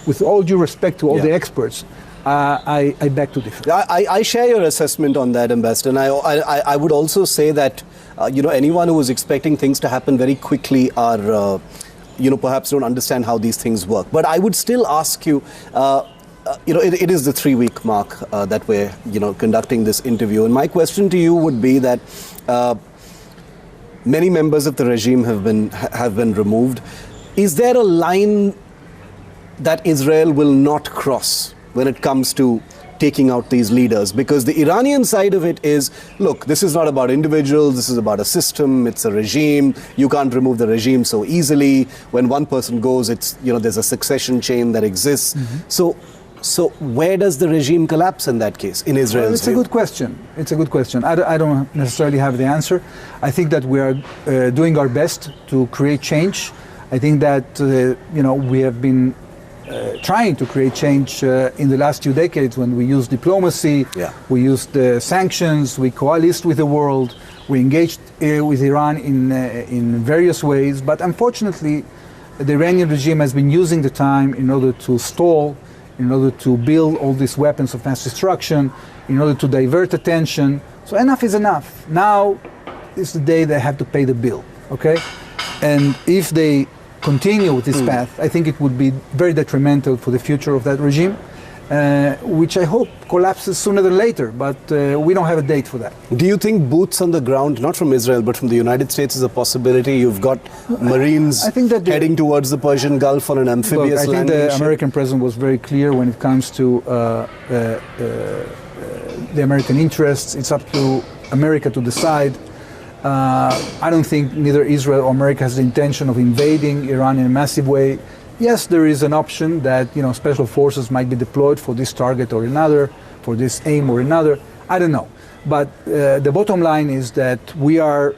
with all due respect to all the experts, I beg to differ. I share your assessment on that, Ambassador. And I would also say that, anyone who is expecting things to happen very quickly are, perhaps don't understand how these things work. But I would still ask you, it is the 3-week mark that we're, conducting this interview. And my question to you would be that many members of the regime have been removed. Is there a line that Israel will not cross when it comes to taking out these leaders? Because the Iranian side of it is, look, this is not about individuals, this is about a system, it's a regime. You can't remove the regime so easily. When one person goes, it's, there's a succession chain that exists. So where does the regime collapse in that case, in Israel's view? It's a good question. It's a good question. I don't necessarily have the answer. I think that we are doing our best to create change. I think that, we have been trying to create change in the last 2 decades when we used diplomacy, we used sanctions, we coalesced with the world, we engaged with Iran in various ways. But unfortunately, the Iranian regime has been using the time in order to stall in order to build all these weapons of mass destruction, in order to divert attention. So enough is enough. Now is the day they have to pay the bill, okay? And if they continue with this path, I think it would be very detrimental for the future of that regime, which I hope collapses sooner than later, but we don't have a date for that. Do you think boots on the ground, not from Israel, but from the United States, is a possibility? You've got Marines heading towards the Persian Gulf on an amphibious landing. I think the American president was very clear when it comes to the American interests. It's up to America to decide. I don't think neither Israel or America has the intention of invading Iran in a massive way. Yes, there is an option that special forces might be deployed for this target or another, for this aim or another. I don't know. But the bottom line is that we are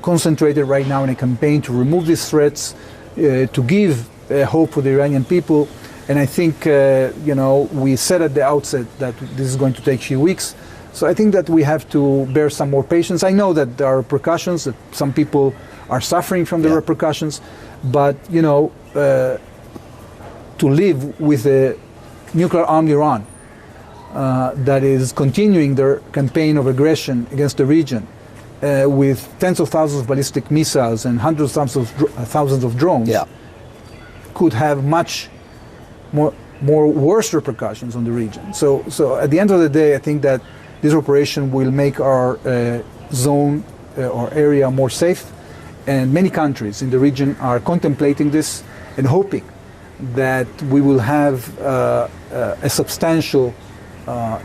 concentrated right now in a campaign to remove these threats, to give hope for the Iranian people. And I think, we said at the outset that this is going to take a few weeks. So I think that we have to bear some more patience. I know that there are repercussions, that some people are suffering from the repercussions, but, to live with a nuclear-armed Iran that is continuing their campaign of aggression against the region with tens of thousands of ballistic missiles and hundreds of thousands of drones could have much more worse repercussions on the region. So at the end of the day, I think that this operation will make our zone or area more safe, and many countries in the region are contemplating this and hoping that we will have a substantial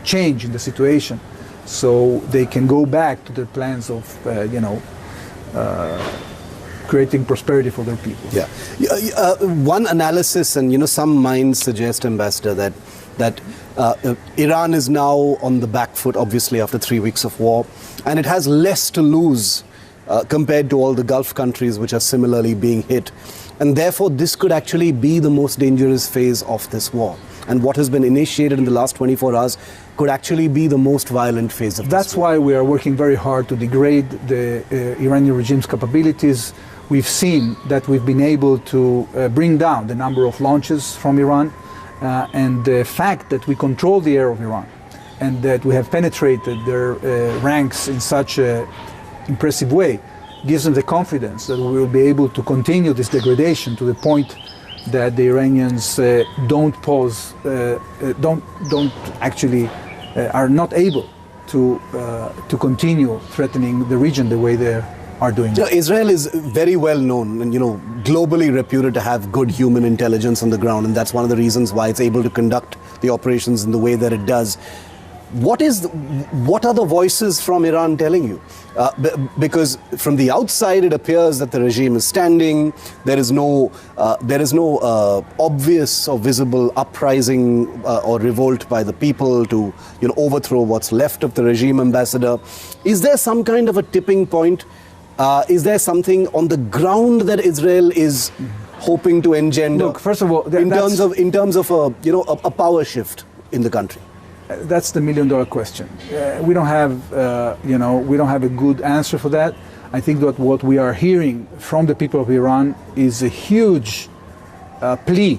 change in the situation, so they can go back to their plans of, creating prosperity for their people. Yeah. One analysis, and some minds suggest, Ambassador, that Iran is now on the back foot, obviously, after 3 weeks of war, and it has less to lose compared to all the Gulf countries which are similarly being hit. And therefore, this could actually be the most dangerous phase of this war. And what has been initiated in the last 24 hours could actually be the most violent phase of this war. That's why we are working very hard to degrade the Iranian regime's capabilities. We've seen that we've been able to bring down the number of launches from Iran, and the fact that we control the air of Iran and that we have penetrated their ranks in such an impressive way gives them the confidence that we will be able to continue this degradation to the point that the Iranians are not able to continue threatening the region the way they are doing. Israel is very well known and globally reputed to have good human intelligence on the ground, and that's one of the reasons why it's able to conduct the operations in the way that it does. What are the voices from Iran telling you? Because from the outside it appears that the regime is standing. There is no obvious or visible uprising or revolt by the people to overthrow what's left of the regime, Ambassador. Is there some kind of a tipping point? Is there something on the ground that Israel is hoping to engender? Look, first of all, in terms of a power shift in the country. That's the million-dollar question. We don't have a good answer for that. I think that what we are hearing from the people of Iran is a huge plea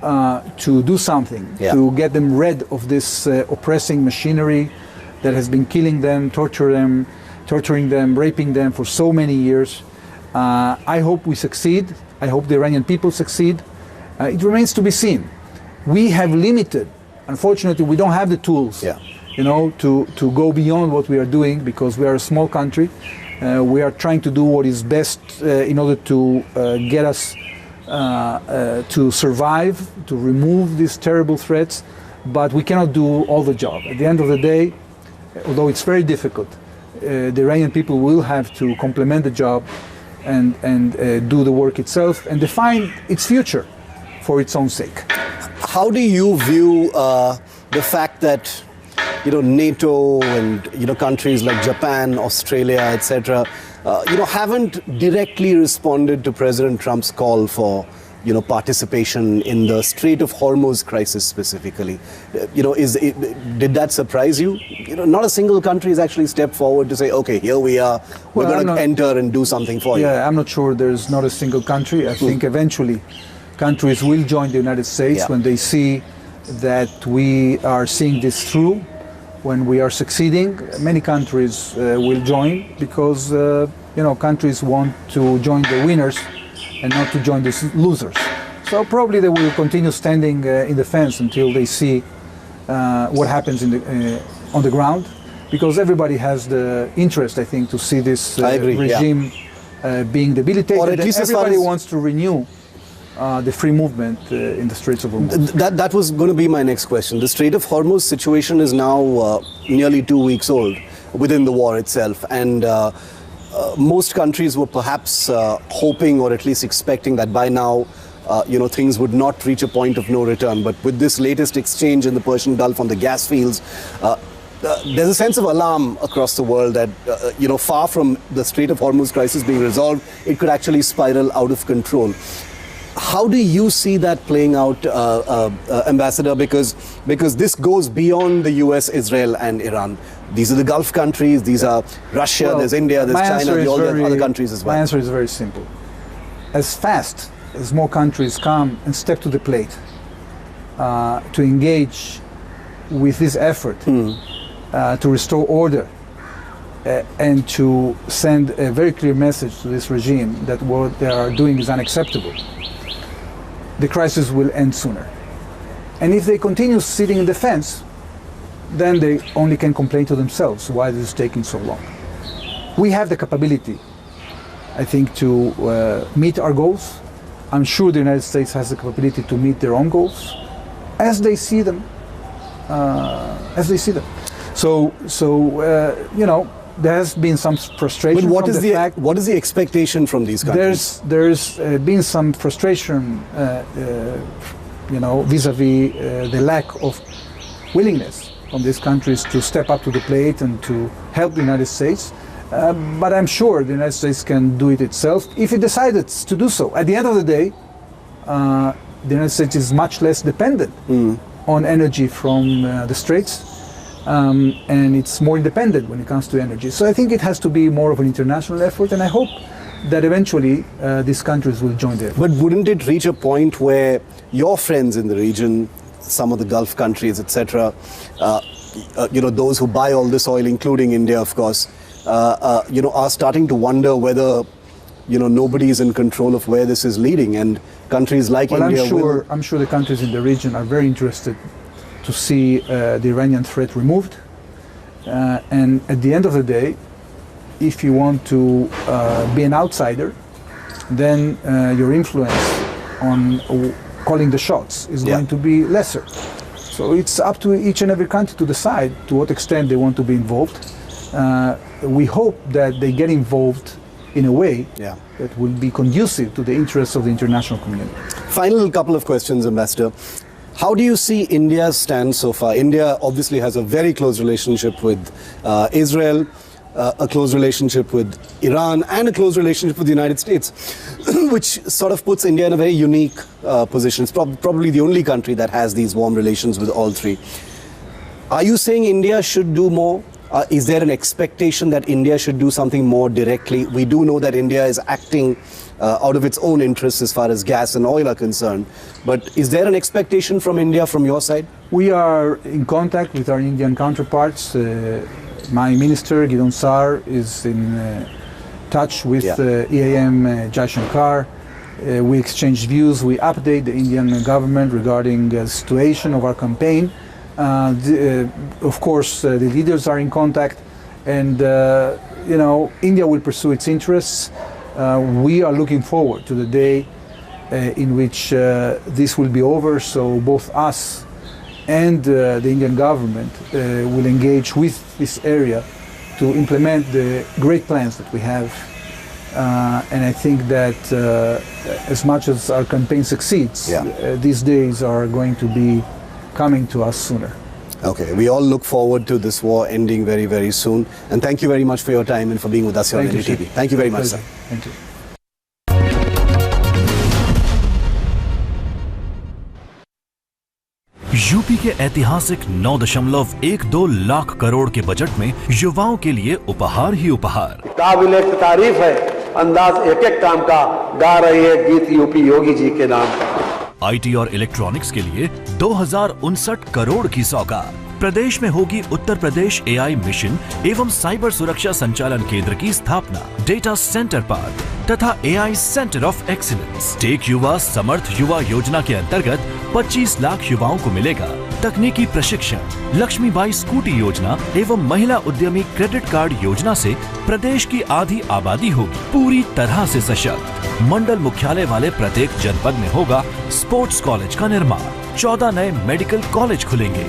to do something, to get them rid of this oppressing machinery that has been killing them, torturing them, raping them for so many years. I hope we succeed. I hope the Iranian people succeed. It remains to be seen. We have limited. Unfortunately, we don't have the tools, to go beyond what we are doing because we are a small country. We are trying to do what is best in order to get us to survive, to remove these terrible threats, but we cannot do all the job. At the end of the day, although it's very difficult, the Iranian people will have to complement the job and do the work itself and define its future for its own sake. How do you view the fact that NATO and countries like Japan, Australia, etc., haven't directly responded to President Trump's call for participation in the Strait of Hormuz crisis specifically? Did that surprise you? Not a single country has actually stepped forward to say, okay, here we are, we're going to enter and do something for you. Yeah, I'm not sure there's not a single country. I think eventually countries will join the United States when they see that we are seeing this through, when we are succeeding. Many countries will join because countries want to join the winners and not to join the losers. So probably they will continue standing in the fence until they see what happens on the ground, because everybody has the interest, I think, to see this regime being debilitated. Or at least everybody wants to renew the free movement in the Straits of Hormuz. That was going to be my next question. The Strait of Hormuz situation is now nearly 2 weeks old within the war itself, and most countries were perhaps hoping or at least expecting that by now things would not reach a point of no return. But with this latest exchange in the Persian Gulf on the gas fields, there's a sense of alarm across the world that, far from the Strait of Hormuz crisis being resolved, it could actually spiral out of control. How do you see that playing out, Ambassador? Because this goes beyond the US, Israel and Iran. These are the Gulf countries, these are Russia, there's India, there's China, all the other countries as well. My answer is very simple. As fast as more countries come and step to the plate to engage with this effort to restore order and to send a very clear message to this regime that what they are doing is unacceptable, the crisis will end sooner. And if they continue sitting in the fence, then they only can complain to themselves why this is taking so long. We have the capability, I think, to meet our goals. I'm sure the United States has the capability to meet their own goals as they see them. So there has been some frustration. But what is the expectation from these countries? There's been some frustration, vis-a-vis the lack of willingness from these countries to step up to the plate and to help the United States. But I'm sure the United States can do it itself if it decided to do so. At the end of the day, the United States is much less dependent on energy from the Straits, and it's more independent when it comes to energy. So I think it has to be more of an international effort, and I hope that eventually these countries will join the effort. But wouldn't it reach a point where your friends in the region, some of the Gulf countries, etc., those who buy all this oil, including India, of course, are starting to wonder whether, nobody is in control of where this is leading, and countries like India I'm sure the countries in the region are very interested to see the Iranian threat removed. And at the end of the day, if you want to be an outsider, then your influence on calling the shots is going to be lesser. So it's up to each and every country to decide to what extent they want to be involved. We hope that they get involved in a way that will be conducive to the interests of the international community. Final couple of questions, Ambassador. How do you see India's stand so far? India obviously has a very close relationship with Israel, a close relationship with Iran, and a close relationship with the United States, which sort of puts India in a very unique position. It's probably the only country that has these warm relations with all three. Are you saying India should do more? Is there an expectation that India should do something more directly? We do know that India is acting out of its own interests as far as gas and oil are concerned. But is there an expectation from India from your side? We are in contact with our Indian counterparts. My minister, Gideon Sar, is in touch with EAM Jai Shankar. We exchange views. We update the Indian government regarding the situation of our campaign. Of course, the leaders are in contact, and India will pursue its interests. We are looking forward to the day in which this will be over, so both us and the Indian government will engage with this area to implement the great plans that we have. And I think that as much as our campaign succeeds, these days are going to be coming to us sooner. Okay, we all look forward to this war ending very, very soon. And thank you very much for your time and for being with us here on NDTV. Thank you very much, sir. Thank you. UP के ऐतिहासिक 9.12 लाख करोड़ के budget में युवाओं के लिए उपहार ही उपहार। काबिले तारीफ है अंदाज एक एक काम का, गा रही है गीत यूपी योगी जी के नाम का। IT और इलेक्ट्रॉनिक्स के लिए 2059 करोड़ की सौगात। प्रदेश में होगी उत्तर प्रदेश AI मिशन एवं साइबर सुरक्षा संचालन केंद्र की स्थापना। डेटा सेंटर पार्क तथा AI centre of excellence. Tech युवा समर्थ युवा योजना के अंतर्गत 25 लाख युवाओं को मिलेगा तकनीकी प्रशिक्षण। लक्ष्मीबाई स्कूटी योजना एवं महिला उद्यमी क्रेडिट कार्ड योजना से प्रदेश की आधी आबादी होगी पूरी तरह से सशक्त। मंडल मुख्यालय वाले प्रत्येक जनपद में होगा स्पोर्ट्स कॉलेज का निर्माण। 14 नए मेडिकल कॉलेज खुलेंगे।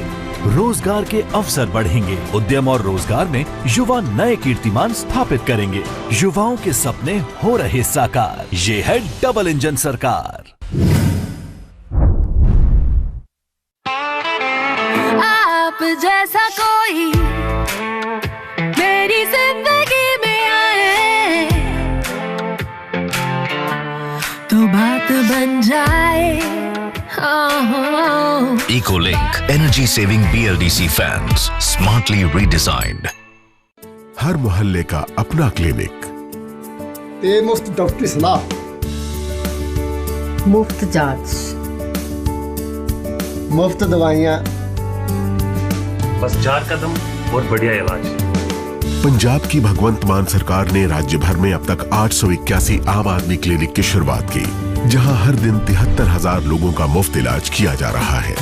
रोजगार के अवसर बढ़ेंगे। उद्यम और रोजगार में युवा नए कीर्तिमान स्थापित करेंगे। युवाओं के सपने हो रहे साकार। ये है डबल इंजन सरकार। आप जैसा कोई मेरी जिंदगी में आए तो बात बन जाए। Ecolink energy saving BLDC fans smartly redesigned. हर मोहल्ले का अपना क्लिनिक। मुफ्त डॉक्टरी सलाह, मुफ्त जांच, मुफ्त दवाइयाँ, बस 4 कदम और बढ़िया इलाज। पंजाब की भगवंत मान सरकार ने राज्य भर में अब तक 881 आम आदमी क्लिनिक की शुरुआत की, जहां हर दिन 73,000 लोगों का मुफ्त इलाज किया जा रहा है।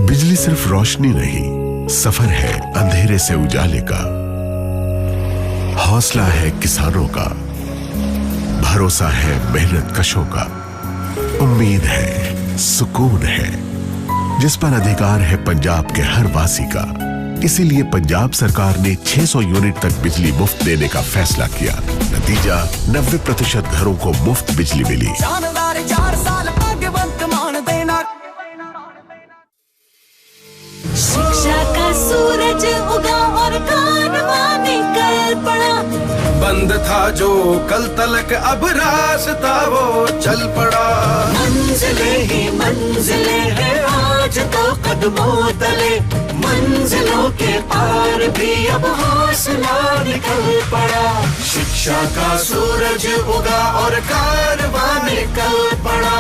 बिजली सिर्फ रोशनी नहीं, सफर है अंधेरे से उजाले का। हौसला है किसानों का, भरोसा है मेहनत कशों का, उम्मीद है, सुकून है, जिस पर अधिकार है पंजाब के हर वासी का। इसीलिए पंजाब सरकार ने 600 यूनिट तक बिजली मुफ्त देने का फैसला किया। नतीजा 90% घरों को मुफ्त बिजली मिली। शिक्षा का सूरज उगा और कारवां निकल पड़ा। बंद था जो कल तलक अब रास्ता वो चल पड़ा। मंजिलें ही मंजिलें हैं आज तो कदमों तले। मंजिलों के पार भी अब हौसला निकल पड़ा। शिक्षा का सूरज उगा और कारवां निकल पड़ा।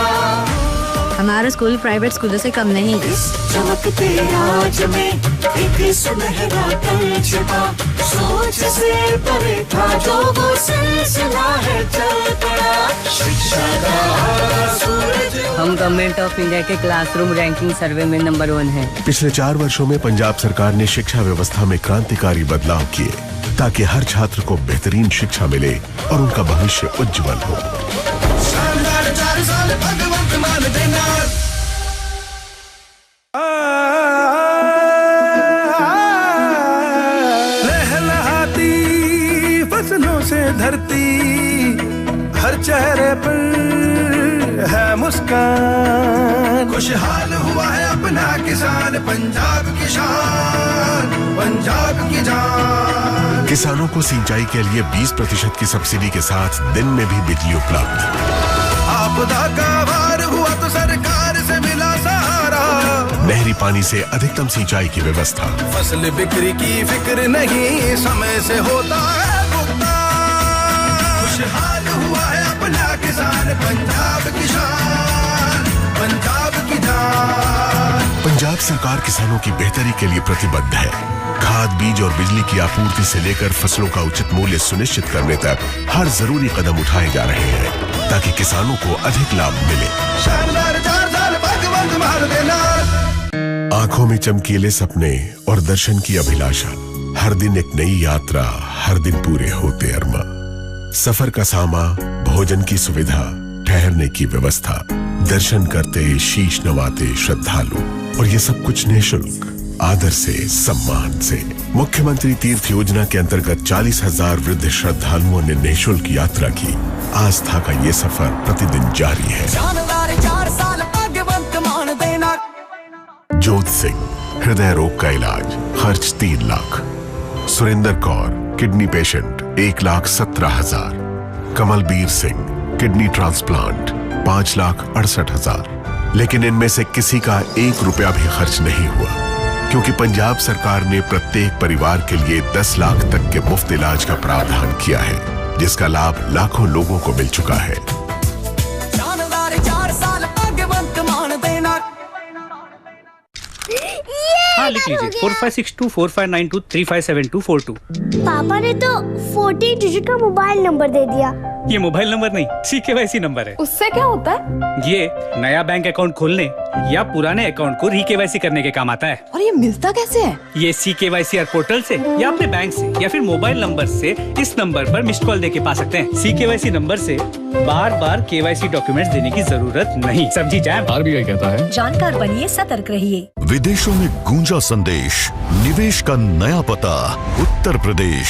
हमारा स्कूल प्राइवेट स्कूलों से कम नहीं। इस चमकते आज में एक सुनहरा कल छिपा। सोच से परे था जो वो सिलसिला है चल पड़ा। शिक्षा का सूरज। हम गवर्नमेंट ऑफ इंडिया के क्लासरूम रैंकिंग सर्वे में नंबर 1 हैं। पिछले 4 वर्षों में पंजाब सरकार ने शिक्षा व्यवस्था में क्रांतिकारी बदलाव किए, ताकि हर छात्र को बेहतरीन शिक्षा मिले और उनका भविष्य उज्जवल हो। शानदार 4 साल भगवंत मान देना। लहलहाती फसलों से धरती, हर चेहरे पर है मुस्कान। खुशहाल हुआ है अपना किसान, पंजाब की शान, पंजाब की जान। किसानों को सिंचाई के लिए 20% की सब्सिडी के साथ दिन में भी बिजली उपलब्ध। आपदा का वार हुआ तो सरकार से मिला सहारा। नहरी पानी से अधिकतम सिंचाई की व्यवस्था। फसल बिक्री की फिक्र नहीं, समय से होता है भुगतान। खुशहाल हुआ है अपना किसान, पंजाब की शान, पंजाब की जान। पंजाब सरकार किसानों की बेहतरी के लिए प्रतिबद्ध है। खाद, बीज और बिजली की आपूर्ति से लेकर फसलों का उचित मूल्य सुनिश्चित करने तक हर जरूरी कदम उठाए जा रहे हैं, ताकि किसानों को अधिक लाभ मिले। शानदार 4 साल भगवंत मान देना। आंखों में चमकीले सपने और दर्शन की अभिलाषा। हर दिन एक नई यात्रा, हर दिन पूरे होते अरमा। सफर का सामा, भोजन की सुविधा, ठहरने की व्यवस्था, दर्शन करते शीश नवाते श्रद्धालु, और ये सब कुछ निःशुल्क, आदर से, सम्मान से। मुख्यमंत्री तीर्थ योजना के अंतर्गत 40,000 वृद्ध श्रद्धालुओं ने निःशुल्क यात्रा की। आस्था का ये सफर प्रतिदिन जारी है। शानदार 4 साल भगवंत मान देना। जोत सिंह, हृदय रोग का इलाज, खर्च 3 lakh. Surendra Kaur, kidney patient, 1,17,000। Kamalbir Singh, kidney transplant, 5,68,000। लेकिन इनमें से किसी का 1 रुपया भी खर्च नहीं हुआ, क्योंकि पंजाब सरकार ने प्रत्येक परिवार के लिए 10 लाख तक के मुफ्त इलाज का प्रावधान किया है। जिसका लाभ लाखों लोगों को मिल चुका है। शानदार 4 साल आगे वर्तमान देना। हाँ, लिख लीजिए 45624592357242। पापा ने तो 40 डिजिट का मोबाइल नंबर दे दिया। ये मोबाइल नंबर नहीं, CKYC नंबर है। उससे क्या होता है? ये नया बैंक अकाउंट खोलने या पुराने अकाउंट को रीकेवाईसी करने के काम आता है। और ये मिलता कैसे है? ये CKYC पोर्टल से या अपने बैंक से या फिर मोबाइल नंबर से इस नंबर पर मिस्ड कॉल देके पा सकते हैं। CKYC नंबर से बार बार KYC डॉक्यूमेंट्स देने की जरूरत नहीं। समझी जाए। RBI कहता है जानकार बनिए, सतर्क रहिए। विदेशों में गूंजा संदेश, निवेश का नया पता उत्तर प्रदेश।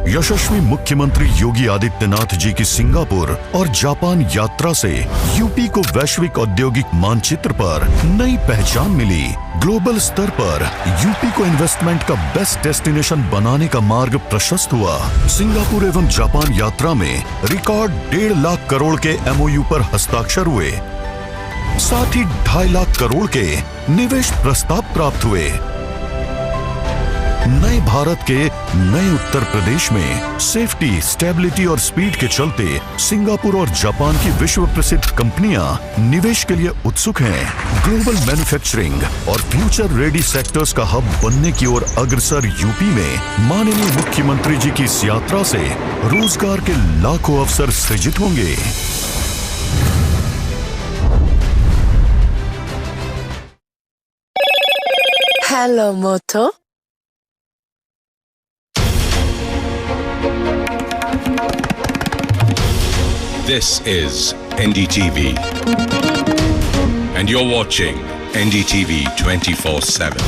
यशस्वी मुख्यमंत्री योगी आदित्यनाथ जी की सिंगापुर और जापान यात्रा से यूपी को वैश्विक औद्योगिक मानचित्र पर नई पहचान मिली। ग्लोबल स्तर पर यूपी को इन्वेस्टमेंट का बेस्ट डेस्टिनेशन बनाने का मार्ग प्रशस्त हुआ। सिंगापुर एवं जापान यात्रा में रिकॉर्ड 1.5 लाख करोड़ के MOU पर हस्ताक्षर हुए। साथ ही 2.5 लाख करोड़ के निवेश प्रस्ताव प्राप्त हुए। नए भारत के नए उत्तर प्रदेश में सेफ्टी, स्टेबिलिटी और स्पीड के चलते सिंगापुर और जापान की विश्व प्रसिद्ध कंपनियां निवेश के लिए उत्सुक हैं। ग्लोबल मैन्युफैक्चरिंग और फ्यूचर रेडी सेक्टर्स का हब बनने की ओर अग्रसर यूपी में माननीय मुख्यमंत्री जी की इस यात्रा से रोजगार के लाखों अवसर सृजित होंगे। Hello Moto. This is NDTV, and you're watching NDTV 24/7.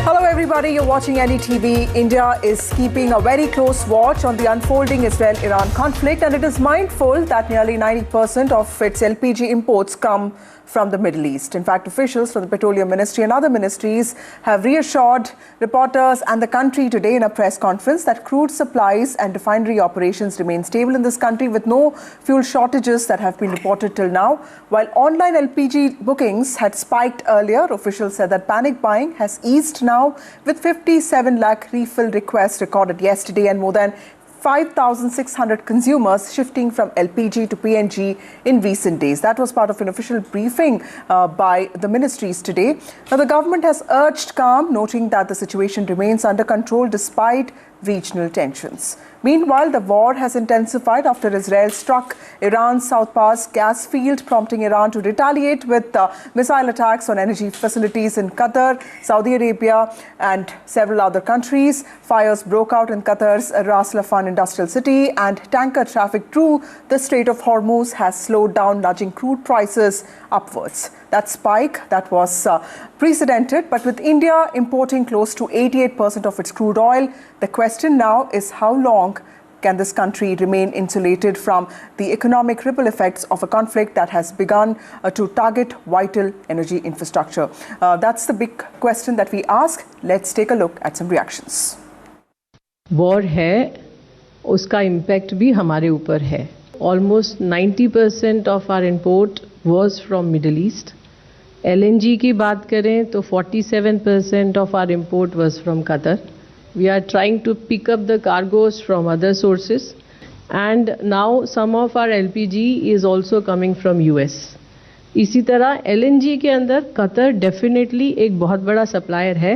Hello everybody, you're watching NDTV. India is keeping a very close watch on the unfolding Israel-Iran conflict, and it is mindful that nearly 90% of its LPG imports come from the Middle East. In fact, officials from the Petroleum Ministry and other ministries have reassured reporters and the country today in a press conference that crude supplies and refinery operations remain stable in this country with no fuel shortages that have been reported till now. While online LPG bookings had spiked earlier, officials said that panic buying has eased now with 57 lakh refill requests recorded yesterday and more than 5,600 consumers shifting from LPG to PNG in recent days. That was part of an official briefing by the ministries today. Now, the government has urged calm, noting that the situation remains under control despite regional tensions. Meanwhile, the war has intensified after Israel struck Iran's South Pass gas field, prompting Iran to retaliate with missile attacks on energy facilities in Qatar, Saudi Arabia and several other countries. Fires broke out in Qatar's Ras Laffan industrial city, and tanker traffic through the Strait of Hormuz has slowed down, nudging crude prices upwards. That spike that was precedented, but with India importing close to 88% of its crude oil, the question now is how long can this country remain insulated from the economic ripple effects of a conflict that has begun to target vital energy infrastructure? That's the big question that we ask. Let's take a look at some reactions. War है, उसका impact भी हमारे ऊपर है. Almost 90% of our import was from Middle East. LNG की बात करें तो 47% of our import was from Qatar. We are trying to pick up the cargoes from other sources, and now some of our LPG is also coming from US. इसी तरह LNG के अंदर Qatar definitely एक बहुत बड़ा supplier है,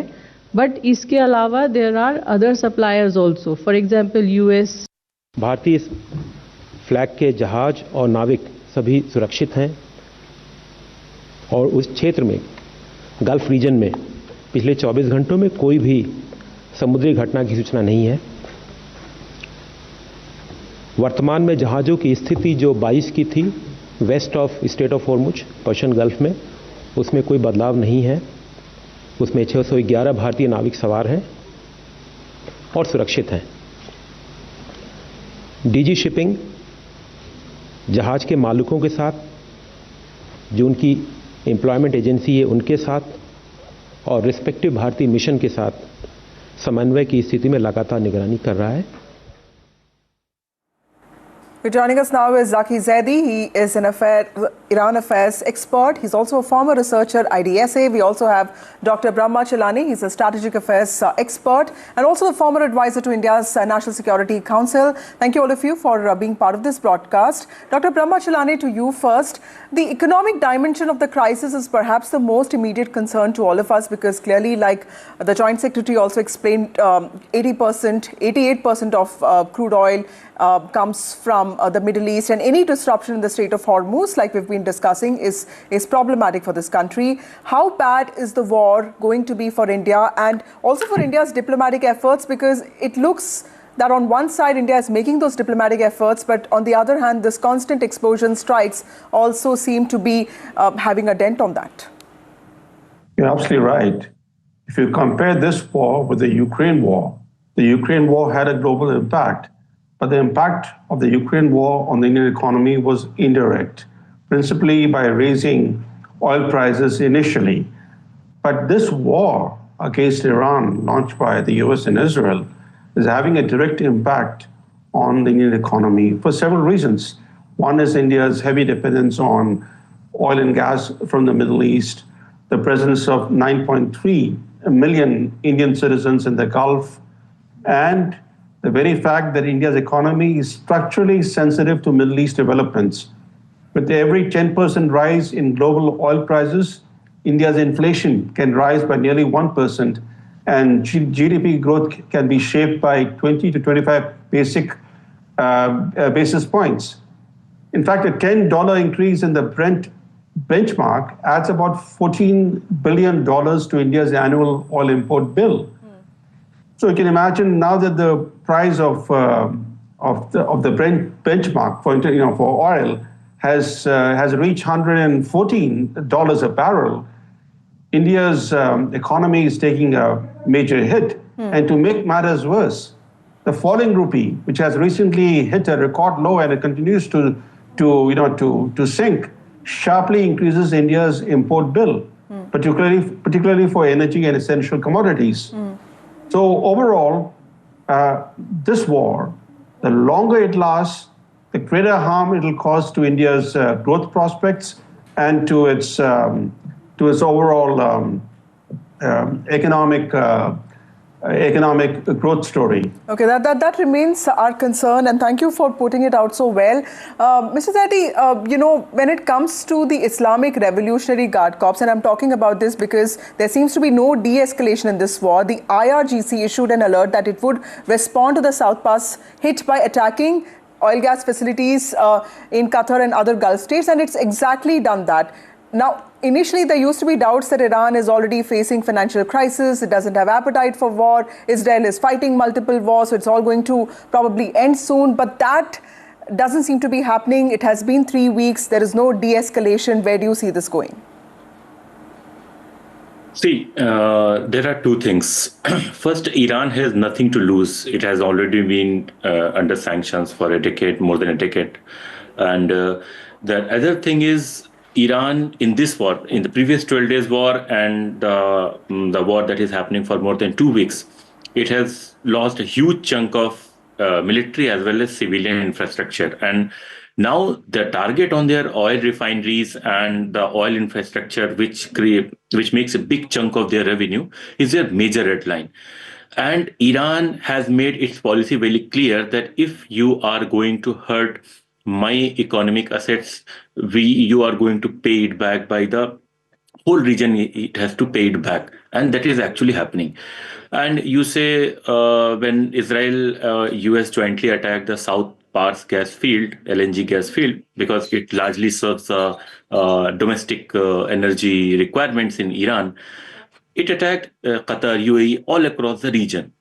but इसके अलावा there are other suppliers also. For example, US. भारतीय फ्लैग के जहाज और नाविक सभी सुरक्षित हैं और उस क्षेत्र में गल्फ रीजन में पिछले 24 घंटों में कोई भी समुद्री घटना की सूचना नहीं है. वर्तमान में जहाज़ों की स्थिति जो 22 की थी west of strait of Hormuz Persian Gulf में, उसमें कोई बदलाव नहीं है. उसमें 611 भारतीय नाविक सवार हैं और सुरक्षित हैं. डीजी शिपिंग जहाज के मालिकों के साथ, जो उनकी एम्प्लॉयमेंट एजेंसी है उनके साथ, और रिस्पेक्टिव भारतीय मिशन के साथ समन्वय की स्थिति में लगातार निगरानी कर रहा है. Joining us now is Zaki Zaidi. He is an Iran affairs expert. He's also a former researcher, IDSA. We also have Dr. Brahma Chelani. He's a strategic affairs expert and also the former advisor to India's National Security Council. Thank you all of you for being part of this broadcast. Dr. Brahma Chelani, to you first. The economic dimension of the crisis is perhaps the most immediate concern to all of us because clearly, like the Joint Secretary also explained, 88% of crude oil comes from the Middle East, and any disruption in the Strait of Hormuz, like we've been discussing, is problematic for this country. How bad is the war going to be for India and also for India's diplomatic efforts? Because it looks that on one side India is making those diplomatic efforts, but on the other hand, this constant explosion strikes also seem to be having a dent on that. You're absolutely right. If you compare this war with the Ukraine war had a global impact. But the impact of the Ukraine war on the Indian economy was indirect, principally by raising oil prices initially. But this war against Iran, launched by the US and Israel, is having a direct impact on the Indian economy for several reasons. One is India's heavy dependence on oil and gas from the Middle East, the presence of 9.3 million Indian citizens in the Gulf, and the very fact that India's economy is structurally sensitive to Middle East developments. With every 10% rise in global oil prices, India's inflation can rise by nearly 1%, and GDP growth can be shaped by 20 to 25 basis points. In fact, a $10 increase in the Brent benchmark adds about $14 billion to India's annual oil import bill. So you can imagine now that the price of the Brent benchmark for oil has reached $114 a barrel. India's economy is taking a major hit, and to make matters worse, the falling rupee, which has recently hit a record low and it continues to sink, sharply increases India's import bill, particularly for energy and essential commodities. So overall, this war, the longer it lasts, the greater harm it will cause to India's growth prospects and to its overall economic growth story. Okay, that remains our concern, and thank you for putting it out so well. Mr. Zaidi, when it comes to the Islamic Revolutionary Guard Corps, and I'm talking about this because there seems to be no de-escalation in this war, the IRGC issued an alert that it would respond to the South Pass hit by attacking oil gas facilities in Qatar and other Gulf states, and it's exactly done that. Now, initially, there used to be doubts that Iran is already facing financial crisis. It doesn't have appetite for war. Israel is fighting multiple wars, so it's all going to probably end soon. But that doesn't seem to be happening. It has been 3 weeks. There is no de-escalation. Where do you see this going? See, there are two things. First, Iran has nothing to lose. It has already been under sanctions for a decade, more than a decade. And the other thing is, Iran in this war, in the previous 12 days war and the war that is happening for more than 2 weeks, it has lost a huge chunk of military as well as civilian infrastructure. And now the target on their oil refineries and the oil infrastructure, which makes a big chunk of their revenue, is their major red line. And Iran has made its policy very clear that if you are going to hurt my economic assets, you are going to pay it back by the whole region. It has to pay it back, and that is actually happening. And you say when Israel, US jointly attacked the South Pars gas field, LNG gas field, because it largely serves domestic energy requirements in Iran, it attacked Qatar, UAE, all across the region.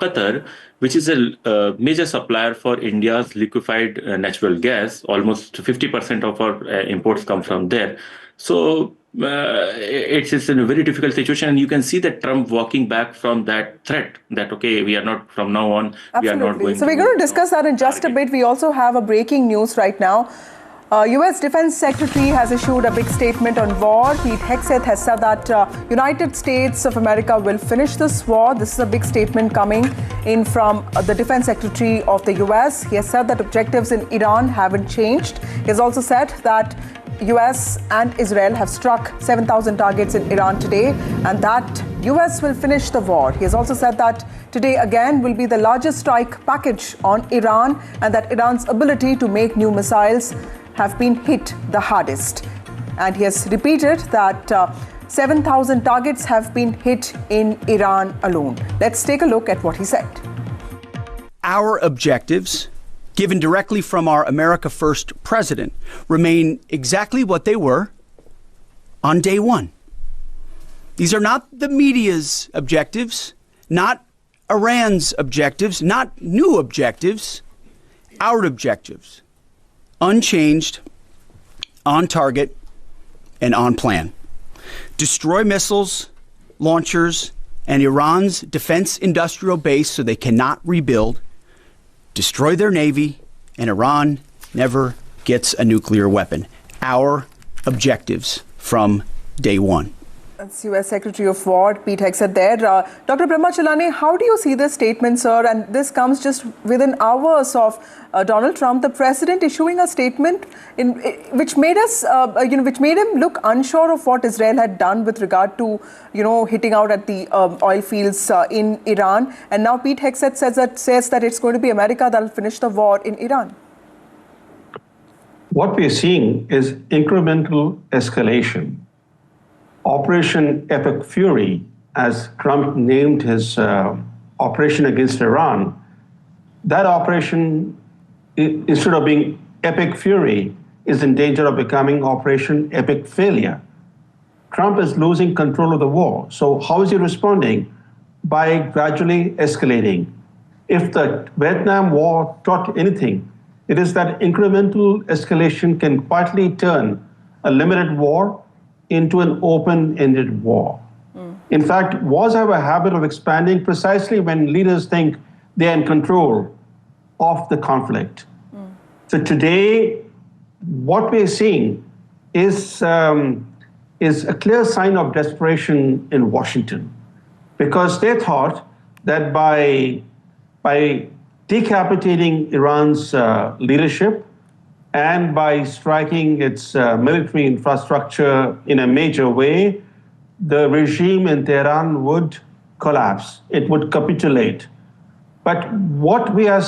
Qatar, which is a major supplier for India's liquefied natural gas, almost 50% of our imports come from there. So it's in a very difficult situation. And you can see that Trump walking back from that threat that, okay, we are not, from now on, Absolutely. we are not going So we're going to discuss that in just a bit. We also have a breaking news right now. U.S. Defense Secretary has issued a big statement on war. Pete Hegseth has said that United States of America will finish this war. This is a big statement coming in from the Defense Secretary of the U.S. He has said that objectives in Iran haven't changed. He has also said that U.S. and Israel have struck 7,000 targets in Iran today and that U.S. will finish the war. He has also said that today again will be the largest strike package on Iran and that Iran's ability to make new missiles have been hit the hardest. And he has repeated that 7,000 targets have been hit in Iran alone. Let's take a look at what he said. Our objectives, given directly from our America First president, remain exactly what they were on day one. These are not the media's objectives, not Iran's objectives, not new objectives, our objectives. Unchanged, on target, and on plan. Destroy missiles, launchers, and Iran's defense industrial base so they cannot rebuild. Destroy their navy, and Iran never gets a nuclear weapon. Our objectives from day one. That's U.S. Secretary of War Pete Hegseth there. Dr. Brahmachalani, how do you see this statement, sir? And this comes just within hours of Donald Trump, the president, issuing a statement which made us, which made him look unsure of what Israel had done with regard to, hitting out at the oil fields in Iran. And now Pete Hegseth says that it's going to be America that will finish the war in Iran. What we're seeing is incremental escalation. Operation Epic Fury, as Trump named his operation against Iran, that operation, instead of being Epic Fury, is in danger of becoming Operation Epic Failure. Trump is losing control of the war. So how is he responding? By gradually escalating. If the Vietnam War taught anything, it is that incremental escalation can quietly turn a limited war into an open-ended war. In fact, wars have a habit of expanding precisely when leaders think they're in control of the conflict. So today, what we're seeing is a clear sign of desperation in Washington, because they thought that by decapitating Iran's leadership, and by striking its military infrastructure in a major way, the regime in Tehran would collapse. It would capitulate. But what we are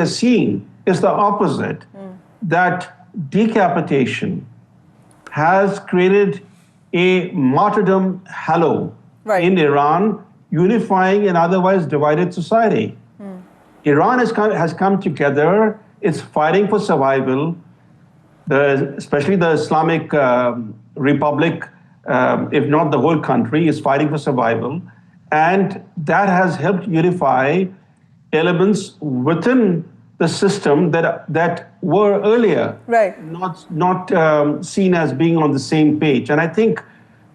seeing is the opposite, that decapitation has created a martyrdom halo in Iran, unifying an otherwise divided society. Iran has come together. It's fighting for survival, especially the Islamic Republic, if not the whole country, is fighting for survival. And that has helped unify elements within the system that were earlier not seen as being on the same page. And I think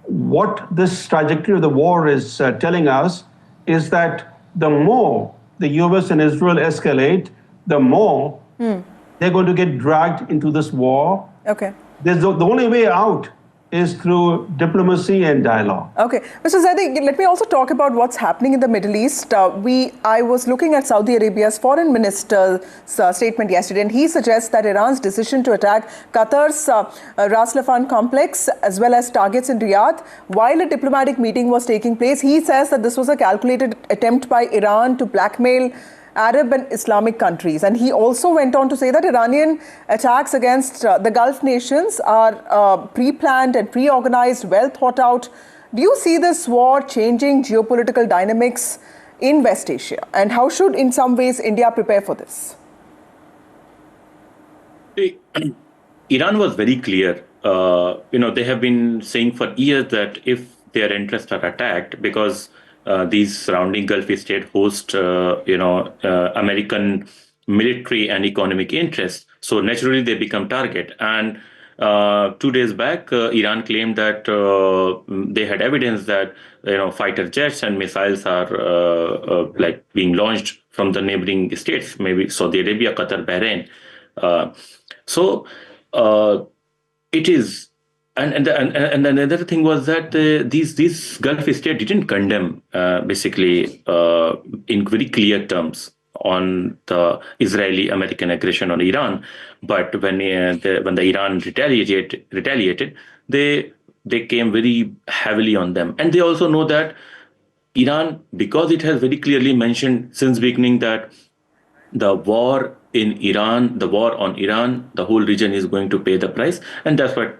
what this trajectory of the war is telling us is that the more the US and Israel escalate, the more they're going to get dragged into this war. Okay. The only way out is through diplomacy and dialogue. Okay. Mr. Zaidi, let me also talk about what's happening in the Middle East. I was looking at Saudi Arabia's foreign minister's statement yesterday, and he suggests that Iran's decision to attack Qatar's Ras Laffan complex, as well as targets in Riyadh, while a diplomatic meeting was taking place, he says that this was a calculated attempt by Iran to blackmail Arab and Islamic countries. And he also went on to say that Iranian attacks against the Gulf nations are pre-planned and pre-organized, well thought out. Do you see this war changing geopolitical dynamics in West Asia? And how should, in some ways, India prepare for this? Iran was very clear. They have been saying for years that if their interests are attacked, because these surrounding Gulf states host, American military and economic interests. So naturally, they become target. And 2 days back, Iran claimed that they had evidence that fighter jets and missiles are being launched from the neighboring states, maybe Saudi Arabia, Qatar, Bahrain. it is, and another thing was that these Gulf states didn't condemn basically in very clear terms on the Israeli-American aggression on Iran, but when the Iran retaliated, they came very heavily on them, and they also know that Iran, because it has very clearly mentioned since beginning that the war on Iran, the whole region is going to pay the price, and that's what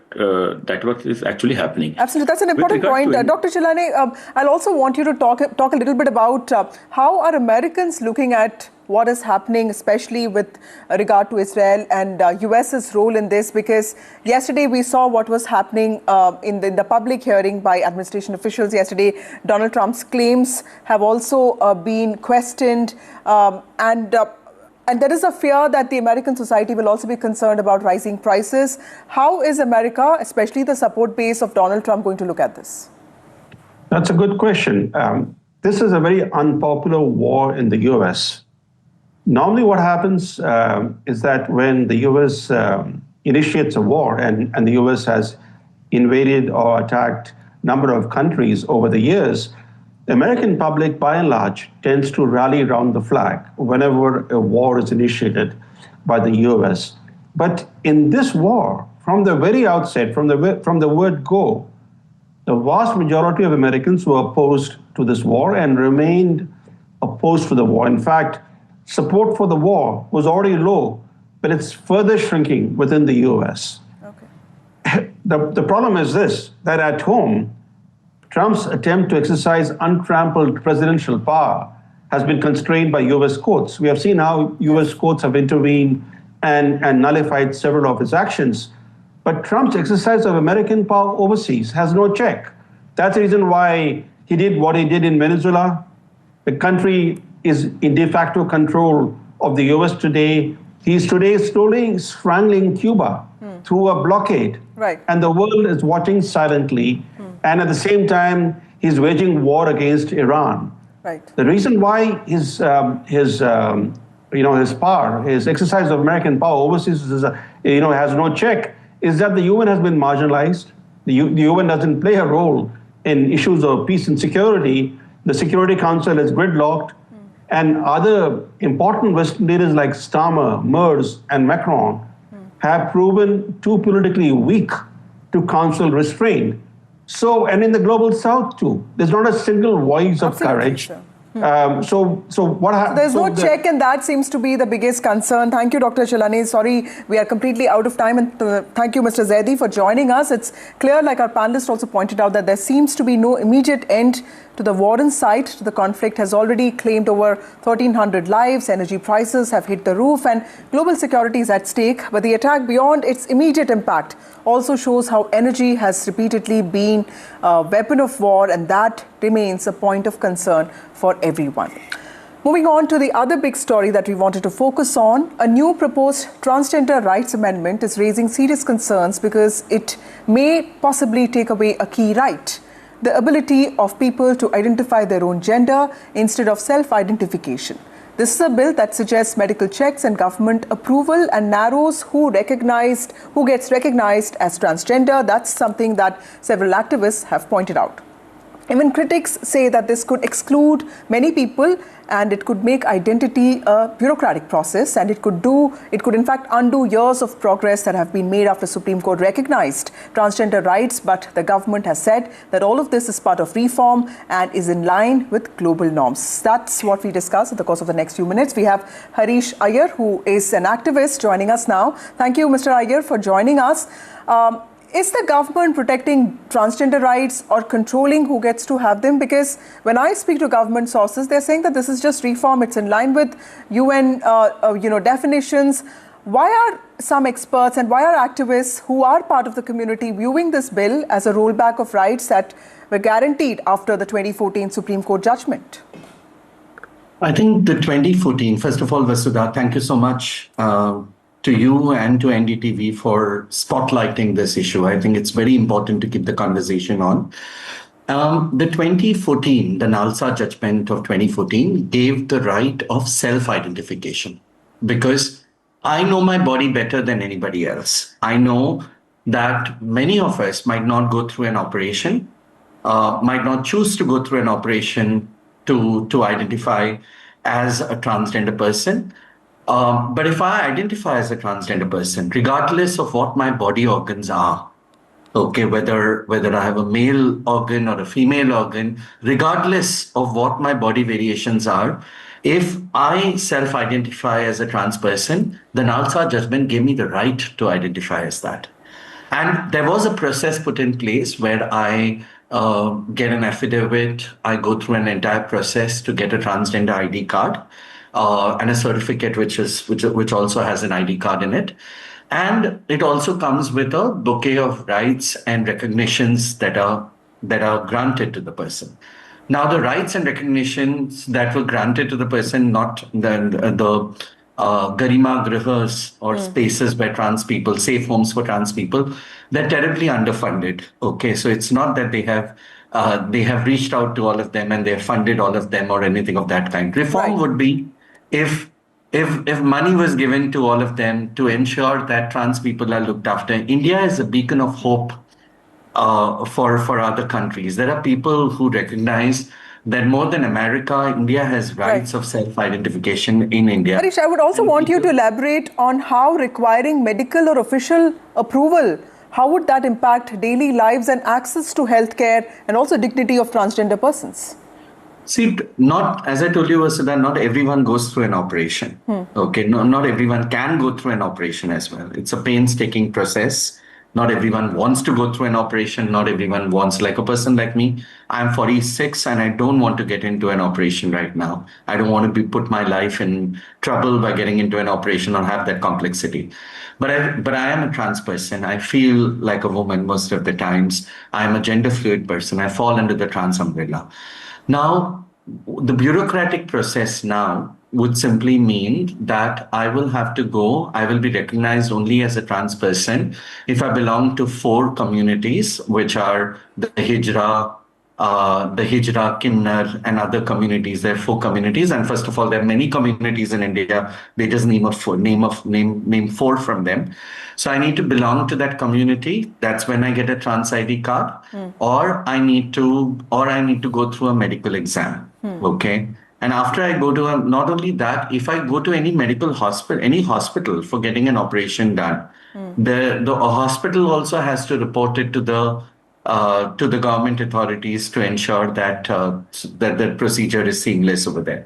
is actually happening. Absolutely, that's an important point, Dr. Chilani. I'll also want you to talk a little bit about how are Americans looking at what is happening, especially with regard to Israel and US's role in this, because yesterday we saw what was happening in the public hearing by administration officials yesterday. Donald Trump's claims have also been questioned, and there is a fear that the American society will also be concerned about rising prices. How is America, especially the support base of Donald Trump, going to look at this? That's a good question. This is a very unpopular war in the US. Normally what happens is that when the US initiates a war, and the US has invaded or attacked a number of countries over the years, the American public, by and large, tends to rally around the flag whenever a war is initiated by the US. But in this war, from the very outset, from the word go, the vast majority of Americans were opposed to this war and remained opposed to the war. In fact, support for the war was already low, but it's further shrinking within the US. Okay. The problem is this, that at home, Trump's attempt to exercise untrampled presidential power has been constrained by US courts. We have seen how US courts have intervened and nullified several of his actions. But Trump's exercise of American power overseas has no check. That's the reason why he did what he did in Venezuela. The country is in de facto control of the US today. He's today slowly strangling Cuba through a blockade. Right. And the world is watching silently. And at the same time, he's waging war against Iran. Right. The reason why his power, his exercise of American power overseas, has no check, is that the UN has been marginalized. The UN doesn't play a role in issues of peace and security. The Security Council is gridlocked, and other important Western leaders like Starmer, Merz, and Macron have proven too politically weak to counsel restraint. So, and in the global south too, there's not a single voice of courage. So what happens? There's no check, and that seems to be the biggest concern. Thank you, Dr. Chilani. Sorry, we are completely out of time, and thank you, Mr. Zaidi, for joining us. It's clear, like our panelist also pointed out, that there seems to be no immediate end to the war in sight. The conflict has already claimed over 1,300 lives. Energy prices have hit the roof, and global security is at stake. But the attack, beyond its immediate impact, also shows how energy has repeatedly been a weapon of war, and that remains a point of concern for everyone. Moving on to the other big story that we wanted to focus on, a new proposed transgender rights amendment is raising serious concerns because it may possibly take away a key right: the ability of people to identify their own gender instead of self-identification. This is a bill that suggests medical checks and government approval and narrows who gets recognized as transgender. That's something that several activists have pointed out. Even critics say that this could exclude many people, and it could make identity a bureaucratic process, and it could in fact undo years of progress that have been made after Supreme Court recognized transgender rights. But the government has said that all of this is part of reform and is in line with global norms. That's what we discuss in the course of the next few minutes. We have Harish Iyer, who is an activist, joining us now. Thank you, Mr. Iyer, for joining us. Is the government protecting transgender rights or controlling who gets to have them? Because when I speak to government sources, they're saying that this is just reform. It's in line with UN, definitions. Why are some experts and why are activists who are part of the community viewing this bill as a rollback of rights that were guaranteed after the 2014 Supreme Court judgment? I think the 2014, first of all, Vasudha, thank you so much to you and to NDTV for spotlighting this issue. I think it's very important to keep the conversation on. The 2014, the NALSA judgment of 2014 gave the right of self-identification, because I know my body better than anybody else. I know that many of us might not go through an operation, might not choose to go through an operation to identify as a transgender person. But if I identify as a transgender person, regardless of what my body organs are, okay, whether I have a male organ or a female organ, regardless of what my body variations are, if I self-identify as a trans person, the Nalsa judgment gave me the right to identify as that. And there was a process put in place where I get an affidavit, I go through an entire process to get a transgender ID card and a certificate which also has an ID card in it. And it also comes with a bouquet of rights and recognitions that are granted to the person. Now, the rights and recognitions that were granted to the person, not the Garima Grihas or spaces where trans people, safe homes for trans people, they're terribly underfunded. Okay, so it's not that they have reached out to all of them and they've funded all of them or anything of that kind. Reform would be if money was given to all of them to ensure that trans people are looked after. India is a beacon of hope for other countries. There are people who recognize that more than America, India has rights of self-identification in India. Harish, I would also want you to elaborate on how requiring medical or official approval, how would that impact daily lives and access to healthcare and also dignity of transgender persons? See, as I told you, Vasudha, not everyone goes through an operation. Okay, not everyone can go through an operation as well. It's a painstaking process. Not everyone wants to go through an operation. Not everyone wants, like a person like me, I'm 46 and I don't want to get into an operation right now. I don't want to put my life in trouble by getting into an operation or have that complexity. But I am a trans person. I feel like a woman most of the times. I'm a gender fluid person. I fall under the trans umbrella. Now, the bureaucratic process now would simply mean that I will be recognized only as a trans person if I belong to 4 communities, which are the Hijra, Kinnar, and other communities. There are 4 communities. And first of all, there are many communities in India. They just name 4 from them. So I need to belong to that community. That's when I get a trans ID card, or I need to go through a medical exam. Okay. And after I go to not only that, if I go to any hospital for getting an operation done, the hospital also has to report it to the government authorities to ensure that the procedure is seamless over there,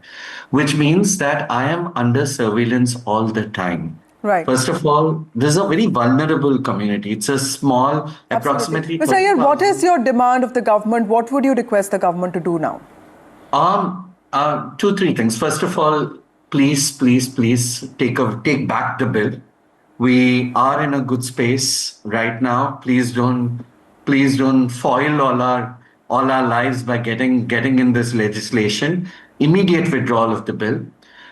which means that I am under surveillance all the time. Right. First of all, this is a very vulnerable community. It's a small, approximately. Mr. Iyer, what is your demand of the government? What would you request the government to do now? 2-3 things. First of all, please take back the bill. We are in a good space right now. Please don't foil all our lives by getting in this legislation. Immediate withdrawal of the bill.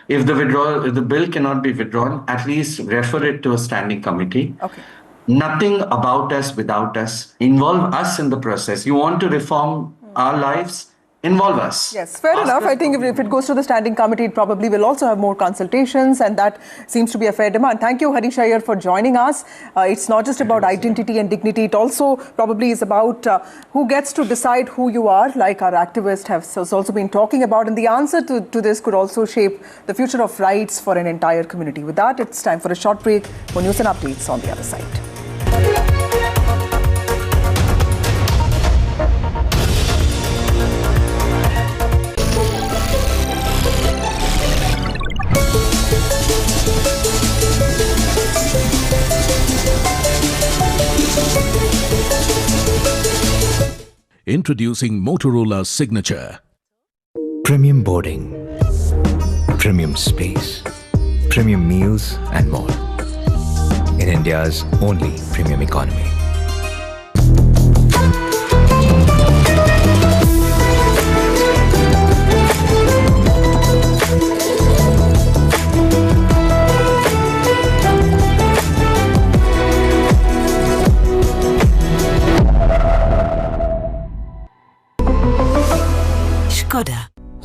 If the bill cannot be withdrawn, at least refer it to a standing committee. Okay. Nothing about us without us. Involve us in the process. You want to reform our lives? Involve us. Yes, fair enough. I think if it goes to the standing committee, it probably will also have more consultations, and that seems to be a fair demand. Thank you, Harish Iyer, for joining us. It's not just about identity and dignity. It also probably is about who gets to decide who you are, like our activist has also been talking about. And the answer to this could also shape the future of rights for an entire community. With that, it's time for a short break. For news and updates on the other side. Introducing Motorola's signature. Premium boarding, premium space, premium meals and more. In India's only premium economy.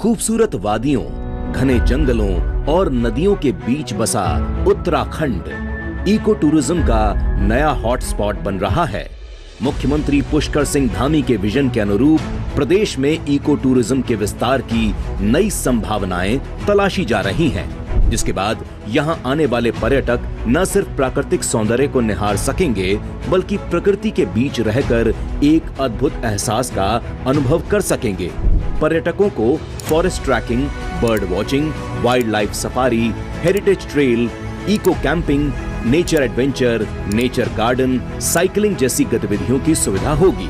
खूबसूरत वादियों, घने जंगलों और नदियों के बीच बसा Uttarakhand eco tourism का नया हॉटस्पॉट बन रहा है। मुख्यमंत्री पुष्कर सिंह धामी के विजन के अनुरूप प्रदेश में इको टूरिज्म के विस्तार की नई संभावनाएं तलाशी जा रही हैं, जिसके बाद यहां आने वाले पर्यटक न सिर्फ प्राकृतिक सौंदर्य को निहार सकेंगे, बल्कि प्रकृति के बीच रहकर एक अद्भुत एहसास का अनुभव कर सकेंगे। पर्यटकों को forest trekking, bird watching, wildlife safari, heritage trail, eco camping, nature adventure, nature garden, cycling जैसी गतिविधियों की सुविधा होगी।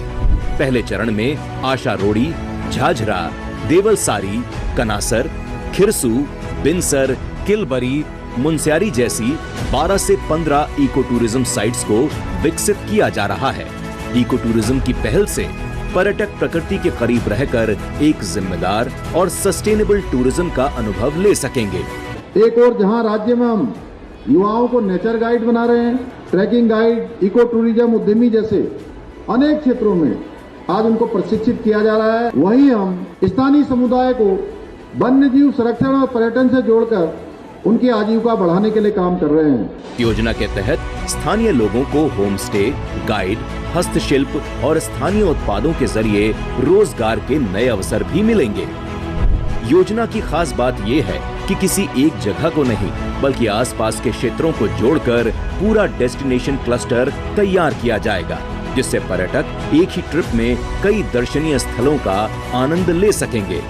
पहले चरण में आशा रोड़ी, झाझरा, देवलसारी, कनासर, खिरसू, बिनसर, किलबरी, मुनस्यारी जैसी 12 से 15 इको टूरिज्म साइट्स को विकसित किया जा रहा है। इको टूरिज्म की पहल से पर्यटक प्रकृति के करीब रहकर एक जिम्मेदार और सस्टेनेबल टूरिज्म का अनुभव ले सकेंगे। एक और जहां राज्य में हम युवाओं को नेचर गाइड बना रहे हैं, ट्रैकिंग गाइड, इको टूरिज्म उद्यमी जैसे अनेक क्षेत्रों में आज उनको प्रशिक्षित किया जा रहा है, वहीं हम स्थानीय समुदाय को वन्य जीव संरक्षण और पर्यटन से जोड़कर उनकी आजीविका बढ़ाने के लिए काम कर रहे हैं। योजना के तहत स्थानीय लोगों को होम स्टे, गाइड, हस्तशिल्प और स्थानीय उत्पादों के जरिए रोजगार के नए अवसर भी मिलेंगे। योजना की खास बात यह है कि किसी एक जगह को नहीं, बल्कि आसपास के क्षेत्रों को जोड़कर पूरा डेस्टिनेशन क्लस्टर तैयार किया जाएगा, जिससे पर्यटक एक ही ट्रिप में कई दर्शनीय स्थलों का आनंद ले सकेंगे।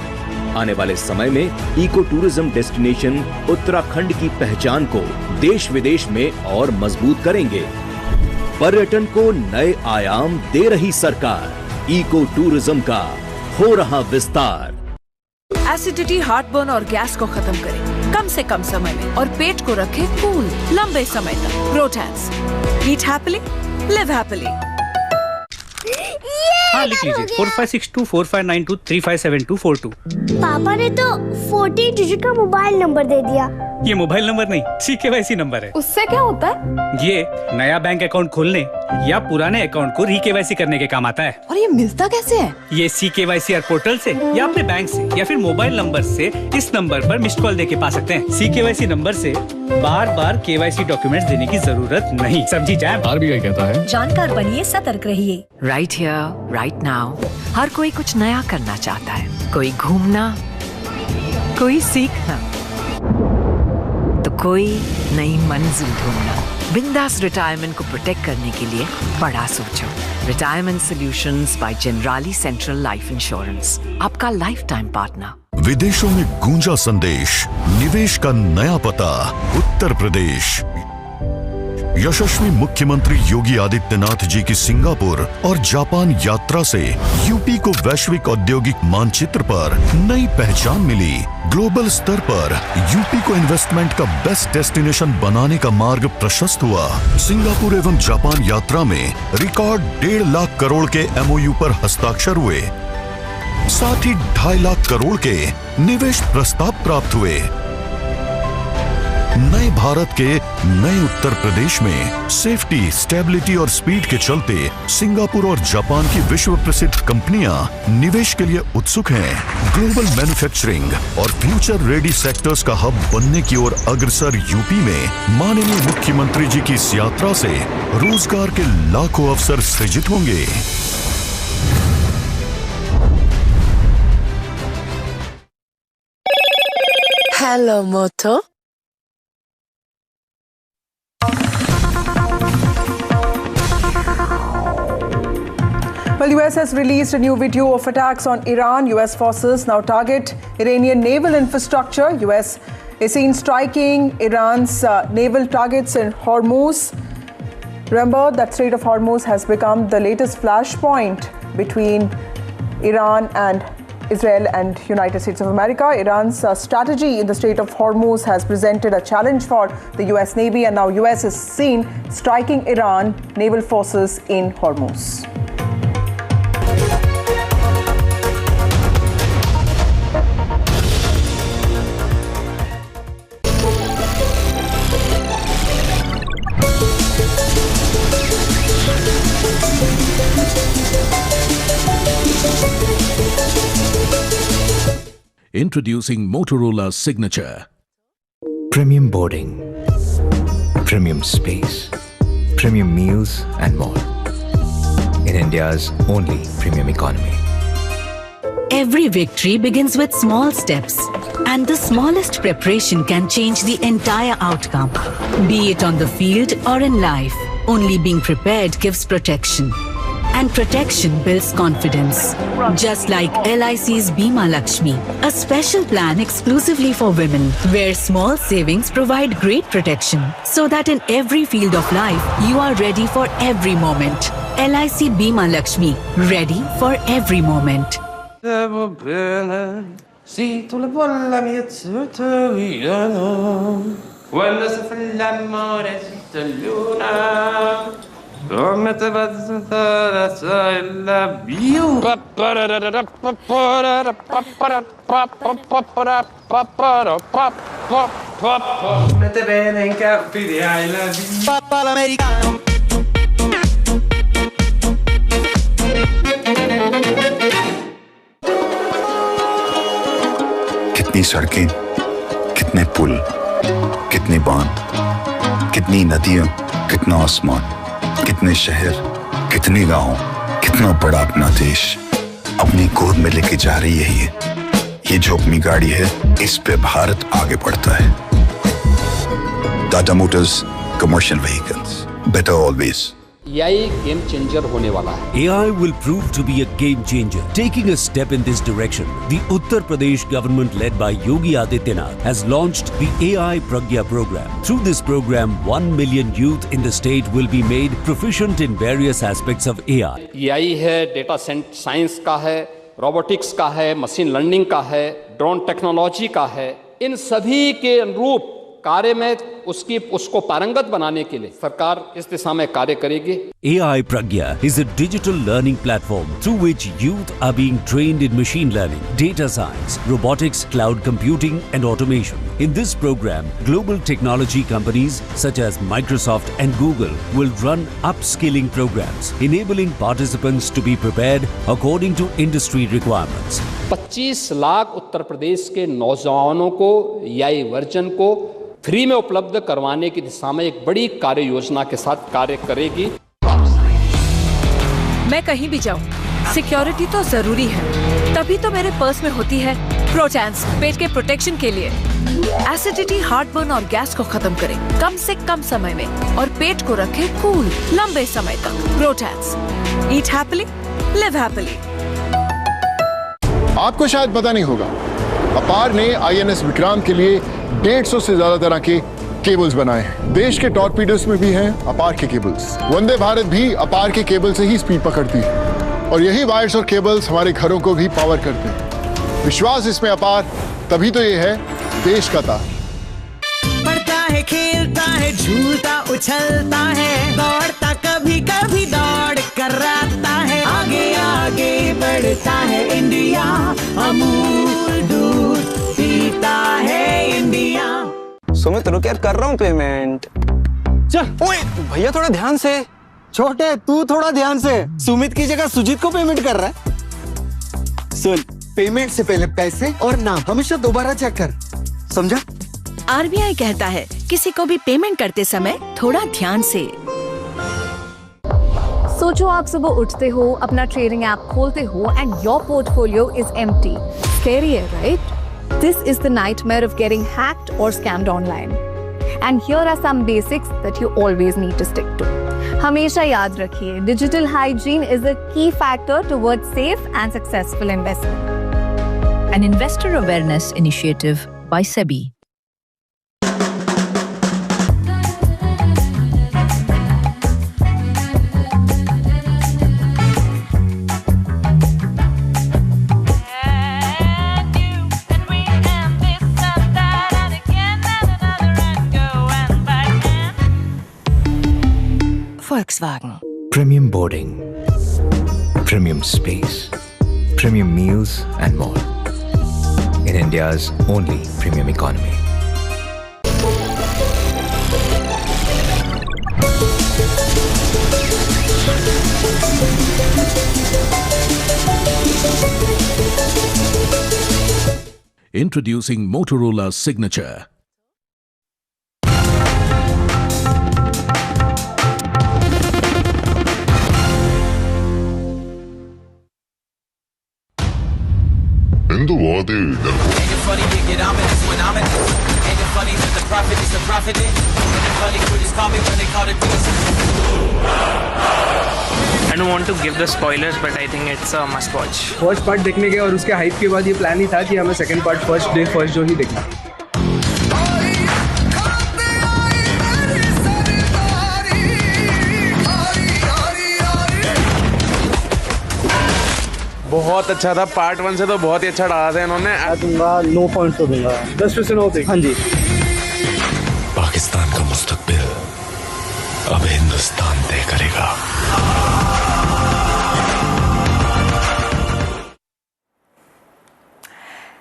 आने वाले समय में इको टूरिज्म डेस्टिनेशन उत्तराखंड की पहचान को देश विदेश में और मजबूत करेंगे। पर्यटन को नए आयाम दे रही सरकार, इको टूरिज्म का हो रहा विस्तार। एसिडिटी, हार्टबर्न और गैस को खत्म करें कम से कम समय में और पेट को रखें कूल लंबे समय तक। प्रोटैंस, ईट हैप्पीली, लिव हैप्पीली। हाँ, लिख लीजिए 45624592357242। पापा ने तो 40 डिजिट का मोबाइल नंबर दे दिया। ये मोबाइल नंबर नहीं, CKYC नंबर है। उससे क्या होता है? ये नया बैंक अकाउंट खोलने या पुराने अकाउंट को री-KYC करने के काम आता है। और ये मिलता कैसे है? ये CKYC पोर्टल से या अपने बैंक से या फिर मोबाइल नंबर से इस नंबर पर मिस्ड कॉल देके पा सकते हैं। CKYC नंबर से बार-बार KYC डॉक्यूमेंट्स देने की जरूरत नहीं। समझी जाए? RBI कहता है, जानकार बनिए, सतर्क रहिए। Right here, right now. हर कोई कुछ नया करना चाहता है। कोई घूमना, कोई सीखना, तो कोई नई मंजिल ढूंढना। बिंदास रिटायरमेंट को प्रोटेक्ट करने के लिए बड़ा सोचो। Retirement solutions by Generali Central Life Insurance, आपका लाइफ टाइम पार्टनर। विदेशों में गूंजा संदेश, निवेश का नया पता, उत्तर प्रदेश। यशस्वी मुख्यमंत्री योगी आदित्यनाथ जी की सिंगापुर और जापान यात्रा से यूपी को वैश्विक औद्योगिक मानचित्र पर नई पहचान मिली। ग्लोबल स्तर पर यूपी को इन्वेस्टमेंट का बेस्ट डेस्टिनेशन बनाने का मार्ग प्रशस्त हुआ। सिंगापुर एवं जापान यात्रा में रिकॉर्ड 1.5 लाख करोड़ के MOU पर हस्ताक्षर हुए। साथ ही 2.5 लाख करोड़ के निवेश प्रस्ताव प्राप्त हुए। नए भारत के नए उत्तर प्रदेश में सेफ्टी, स्टेबिलिटी और स्पीड के चलते सिंगापुर और जापान की विश्व प्रसिद्ध कंपनियां निवेश के लिए उत्सुक हैं। ग्लोबल मैन्युफैक्चरिंग और फ्यूचर रेडी सेक्टर्स का हब बनने की ओर अग्रसर यूपी में माननीय मुख्यमंत्री जी की इस यात्रा से रोजगार के लाखों अवसर सृजित होंगे। Hello Moto. Well, US has released a new video of attacks on Iran. US forces now target Iranian naval infrastructure. US is seen striking Iran's naval targets in Hormuz. Remember that Strait of Hormuz has become the latest flashpoint between Iran and Israel and United States of America. Iran's strategy in the Strait of Hormuz has presented a challenge for the US Navy, and now US is seen striking Iran naval forces in Hormuz. Introducing Motorola's signature. Premium boarding, premium space, premium meals and more. In India's only premium economy. Every victory begins with small steps, and the smallest preparation can change the entire outcome. Be it on the field or in life, only being prepared gives protection. And protection builds confidence. Just like LIC's Bima Lakshmi, a special plan exclusively for women, where small savings provide great protection, so that in every field of life, you are ready for every moment. LIC Bima Lakshmi, ready for every moment. Come te vas a la view? Mette bene in capi di I love you. Papà l'americano. कितनी सड़कें, कितने पुल, कितनी बांध, कितनी नदियां, कितना आसमान, कितने शहर, कितने गांव, कितना बड़ा अपना देश अपनी गोद में लेके जा रही है ये जो अपनी गाड़ी है, इस पे भारत आगे बढ़ता है। Tata Motors commercial vehicles, better always. AI game changer होने वाला है। AI will prove to be a game changer. Taking a step in this direction, the Uttar Pradesh government led by Yogi Adityanath has launched the AI Pragya program. Through this program, 1 million youth in the state will be made proficient in various aspects of AI. AI है, data science का है, robotics का है, machine learning का है, drone technology का है। इन सभी के अनुरूप कार्य में उसको पारंगत बनाने के लिए सरकार इस दिशा में कार्य करेगी। AI Pragya is a digital learning platform through which youth are being trained in machine learning, data science, robotics, cloud computing and automation. In this program, global technology companies such as Microsoft and Google will run upskilling programs, enabling participants to be prepared according to industry requirements. 25 lakh Uttar Pradesh के नौजवानों को AI version को free में उपलब्ध करवाने की दिशा में एक बड़ी कार्य योजना के साथ कार्य करेगी। मैं कहीं भी जाऊं, सिक्योरिटी तो जरूरी है, तभी तो मेरे पर्स में होती है प्रोटैंस, पेट के प्रोटेक्शन के लिए। एसिडिटी, हार्टबर्न और गैस को खत्म करे कम से कम समय में और पेट को रखे कूल लंबे समय तक। प्रोटैंस, ईट हैप्पीली, लिव हैप्पीली। आपको शायद पता नहीं होगा, अपार ने INS विक्रांत के लिए 150 से ज्यादा तरह के केबल्स बनाए हैं। देश के टॉर्पीडोस में भी हैं अपार के केबल्स। वंदे भारत भी अपार के केबल से ही स्पीड पकड़ती है और यही वायर्स और केबल्स हमारे घरों को भी पावर करते हैं। विश्वास इसमें अपार, तभी तो ये है देश का तार। पढ़ता है, खेलता है, झूलता उछलता है, दौड़ता कभी कभी दौड़ कराता है, आगे आगे बढ़ता है इंडिया, अमूल दूध पीता है इंडिया। सुमित रुक यार, कर रहा हूँ पेमेंट। चल ओए भैया थोड़ा ध्यान से। छोटे तू थोड़ा ध्यान से, सुमित की जगह सुजीत को पेमेंट कर रहा है। सुन, पेमेंट से पहले पैसे और नाम हमेशा दोबारा चेक कर, समझा? RBI कहता है किसी को भी पेमेंट करते समय थोड़ा ध्यान से। सोचो आप सुबह उठते हो, अपना ट्रेडिंग ऐप खोलते हो and your portfolio is empty. Scary है, right? This is the nightmare of getting hacked or scammed online. And here are some basics that you always need to stick to. हमेशा याद रखिए, digital hygiene is a key factor towards safe and successful investment. An investor awareness initiative by SEBI. Volkswagen. Premium boarding, premium space, premium meals and more. In India's only premium economy. Introducing Motorola's signature. In the war, they I don't want to give the spoilers, but I think it's a must watch. First part देखने के और उसके hype के बाद ये plan ही था कि हमें second part first day first जो ही देखना। बहुत अच्छा था, पार्ट 1 से तो बहुत ही अच्छा डाला था इन्होंने। मैं दूंगा 9 पॉइंट्स तो दूंगा, 10% होते। हाँ जी। पाकिस्तान का मुस्तकबिल अब हिंदुस्तान तय करेगा।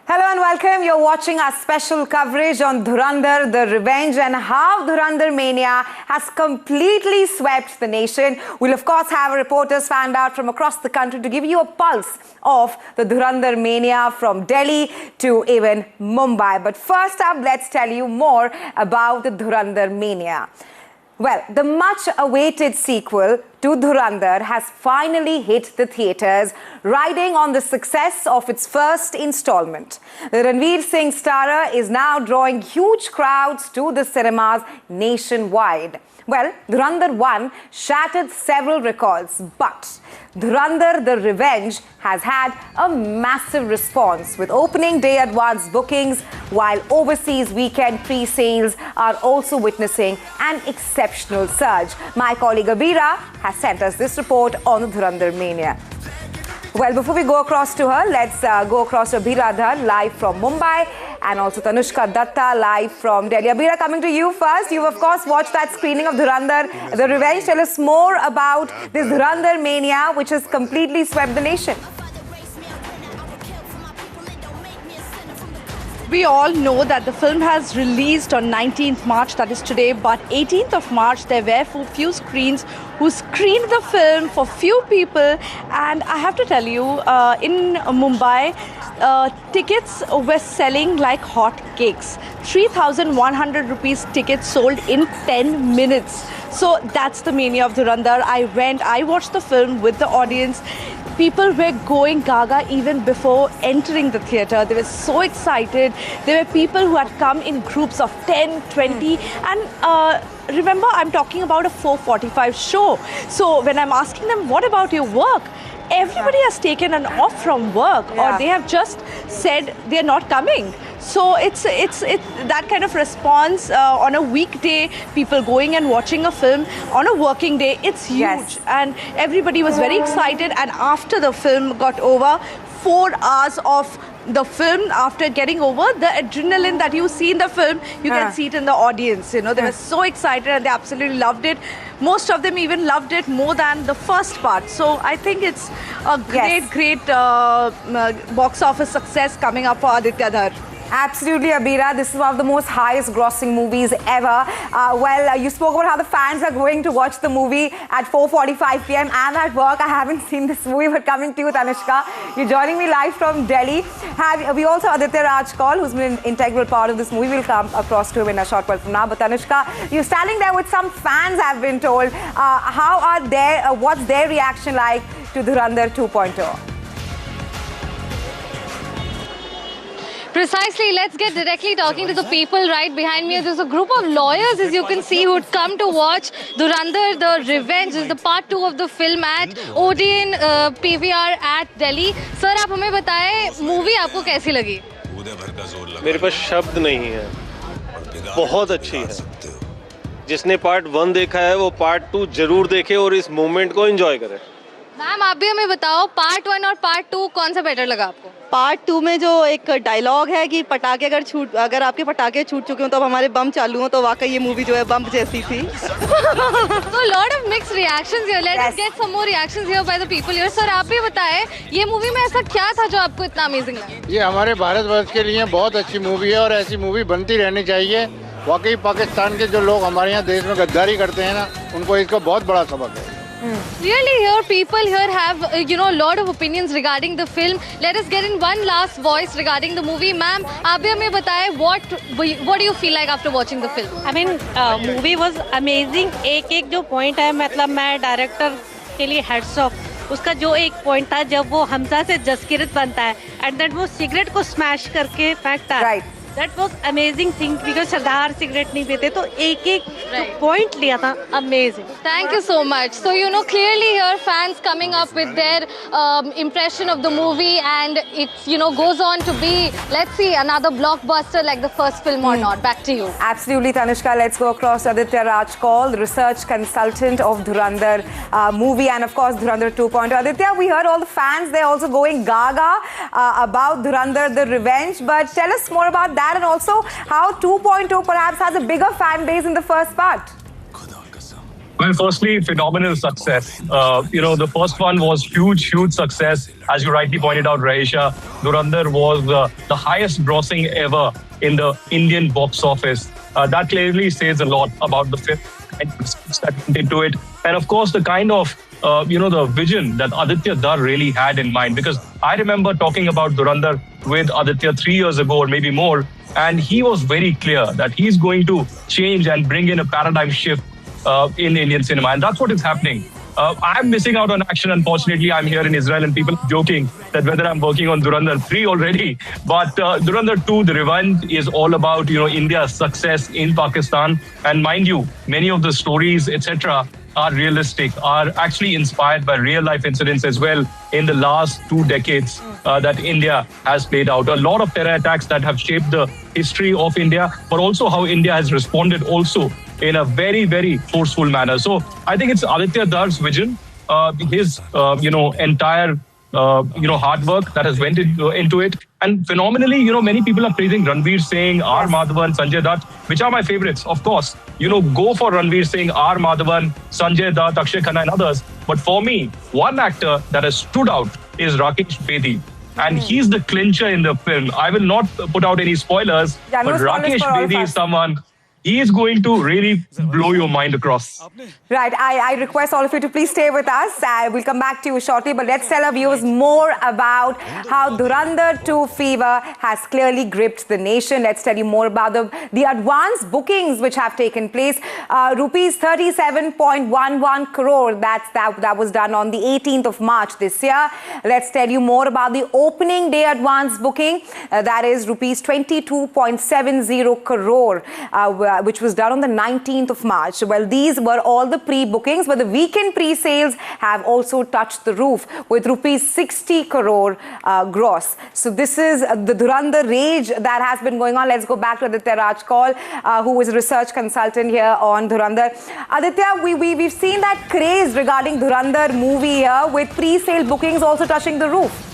Hello and welcome. You're watching our special coverage on Durand, the revenge, and how Durand mania has completely swept the nation. We'll of course have reporters fanned out from across the country to give you a pulse of the Durand mania from Delhi to even Mumbai. But first up, let's tell you more about the Durand mania. Well, the much-awaited sequel to Durand has finally hit the theatres, riding on the success of its first installment. The Ranveer Singh starrer is now drawing huge crowds to the cinemas nationwide. Well, Durand 1 shattered several records, but Durand the Revenge has had a massive response with opening day advance bookings, while overseas weekend pre-sales are also witnessing an exceptional surge. My colleague Abira has sent us this report on the Durand mania. Well, before we go across to her, let's go across to Abira Dhar live from Mumbai, and also Tanushka Datta live from Delhi. Abira, coming to you first. You've of course watched that screening of Durand, the Revenge. Tell us more about this Durand mania, which has completely swept the nation. We all know that the film has released on 19th March, that is today, but 18th of March there were few screens who screened the film for few people, and I have to tell you, in Mumbai, tickets were selling like hot cakes. 3,100 rupees tickets sold in 10 minutes. So that's the mania of Durand. I watched the film with the audience. People were going gaga even before entering the theatre. They were so excited. There were people who had come in groups of 10, 20, and remember, I'm talking about a 4:45 show. So when I'm asking them, what about your work? Everybody has taken an off from work, or they have just said they're not coming. So it's that kind of response on a weekday, people going and watching a film on a working day. It's huge, and everybody was very excited. And after the film got over, 4 hours of the film, after getting over, the adrenaline that you see in the film, you can see it in the audience. You know, they were so excited and they absolutely loved it. Most of them even loved it more than the first part. So I think it's a great box office success coming up for Aditya Dhar. Absolutely, Abira. This is one of the most highest grossing movies ever. You spoke about how the fans are going to watch the movie at 4:45 p.m. I'm at work. I haven't seen this movie, but coming to you, Tanushka. You're joining me live from Delhi. We also have Aditya Raj Kaul, who's been an integral part of this movie. We'll come across to him in a short while from now. But Tanushka, you're standing there with some fans, I've been told. What's their reaction like to Durand 2.0? Precisely. Let's get directly talking to the people right behind me. There's a group of lawyers, as you can see, who'd come to watch Durand the Revenge. This is the part 2 of the film at Odeon PVR at Delhi. Sir, आप हमें बताएं, movie आपको कैसी लगी? मेरे पास शब्द नहीं है, बहुत अच्छी है। जिसने पार्ट 1 देखा है वो पार्ट 2 जरूर देखे और इस मोमेंट को एंजॉय करे। मैम, आप भी हमें बताओ, पार्ट 1 और पार्ट 2 कौन सा बेटर लगा आपको? पार्ट 2 में जो एक डायलॉग है कि पटाखे अगर आपके पटाखे छूट चुके हो तो अब हमारे बम चालू हो, तो वाकई ये मूवी जो है बम जैसी थी। So a lot of mixed reactions here. Let's get some more reactions here by the people here. Sir, आप भी बताएं, ये मूवी में ऐसा क्या था जो आपको इतना अमेजिंग लगा? ये हमारे भारतवर्ष के लिए बहुत अच्छी मूवी है और ऐसी मूवी बनती रहनी चाहिए। वाकई पाकिस्तान के जो लोग हमारे यहाँ देश में गद्दारी करते हैं ना, उनको इसका बहुत बड़ा सबक है। Clearly here, people here have, a lot of opinions regarding the film. Let us get in one last voice regarding the movie. Ma'am, आप भी हमें बताएं, what do you feel like after watching the film? I mean, movie was amazing. एक जो point है, मतलब मैं director के लिए heads off. उसका जो एक point था जब वो हमजा से जसकिरत बनता है, and then वो cigarette को smash करके फेंकता है. Right. That was amazing thing because Sardar cigarette नहीं पीते तो एक point लिया था. Amazing. Thank you so much. So clearly here fans coming up with their impression of the movie, and it goes on to be, let's see, another blockbuster like the first film or not. Back to you. Absolutely, Tanushka. Let's go across to Aditya Rajkal, the research consultant of Durandar movie, and of course Durandar 2.0. Aditya, we heard all the fans, they're also going gaga about Durandar the Revenge, but tell us more about that. And also how 2.0 perhaps has a bigger fan base in the first part. Well, firstly, phenomenal success. The first one was huge success. As you rightly pointed out, Raisha, Durandar was the highest grossing ever in the Indian box office. That clearly says a lot about the film and that went into it. And of course, the kind of the vision that Aditya Dar really had in mind. Because I remember talking about Durandar with Aditya 3 years ago or maybe more, and he was very clear that he's going to change and bring in a paradigm shift in Indian cinema. And that's what is happening. I'm missing out on action, unfortunately. I'm here in Israel and people are joking that whether I'm working on Durandar 3 already. But Durandar 2, The Revenge, is all about, India's success in Pakistan. And mind you, many of the stories, etc., are realistic, are actually inspired by real-life incidents as well in the last 2 decades that India has played out. A lot of terror attacks that have shaped the history of India, but also how India has responded also in a very, very forceful manner. So I think it's Aditya Dar's vision, his, entire, hard work that has went into it. And phenomenally, many people are praising Ranveer Singh, R. Madhavan, Sanjay Dutt, which are my favorites, of course. Go for Ranveer Singh, R. Madhavan, Sanjay Dutt, Akshay Khanna and others. But for me, one actor that has stood out is Rakesh Bedi. And he's the clincher in the film. I will not put out any spoilers, but Rakesh Bedi is someone... He is going to really blow your mind across. Right. I request all of you to please stay with us. We'll come back to you shortly, but let's tell our viewers more about how Durandar 2 fever has clearly gripped the nation. Let's tell you more about the advance bookings which have taken place. Rupees 37.11 crore. That was done on the 18th of March this year. Let's tell you more about the opening day advance booking. That is rupees 22.70 crore. Which was done on the 19th of March. Well, these were all the pre-bookings, but the weekend pre-sales have also touched the roof with rupees 60 crore gross. So this is the Durandar rage that has been going on. Let's go back to Aditya Rajkal, who is a research consultant here on Durandar. Aditya, we've seen that craze regarding Durandar movie here with pre-sale bookings also touching the roof.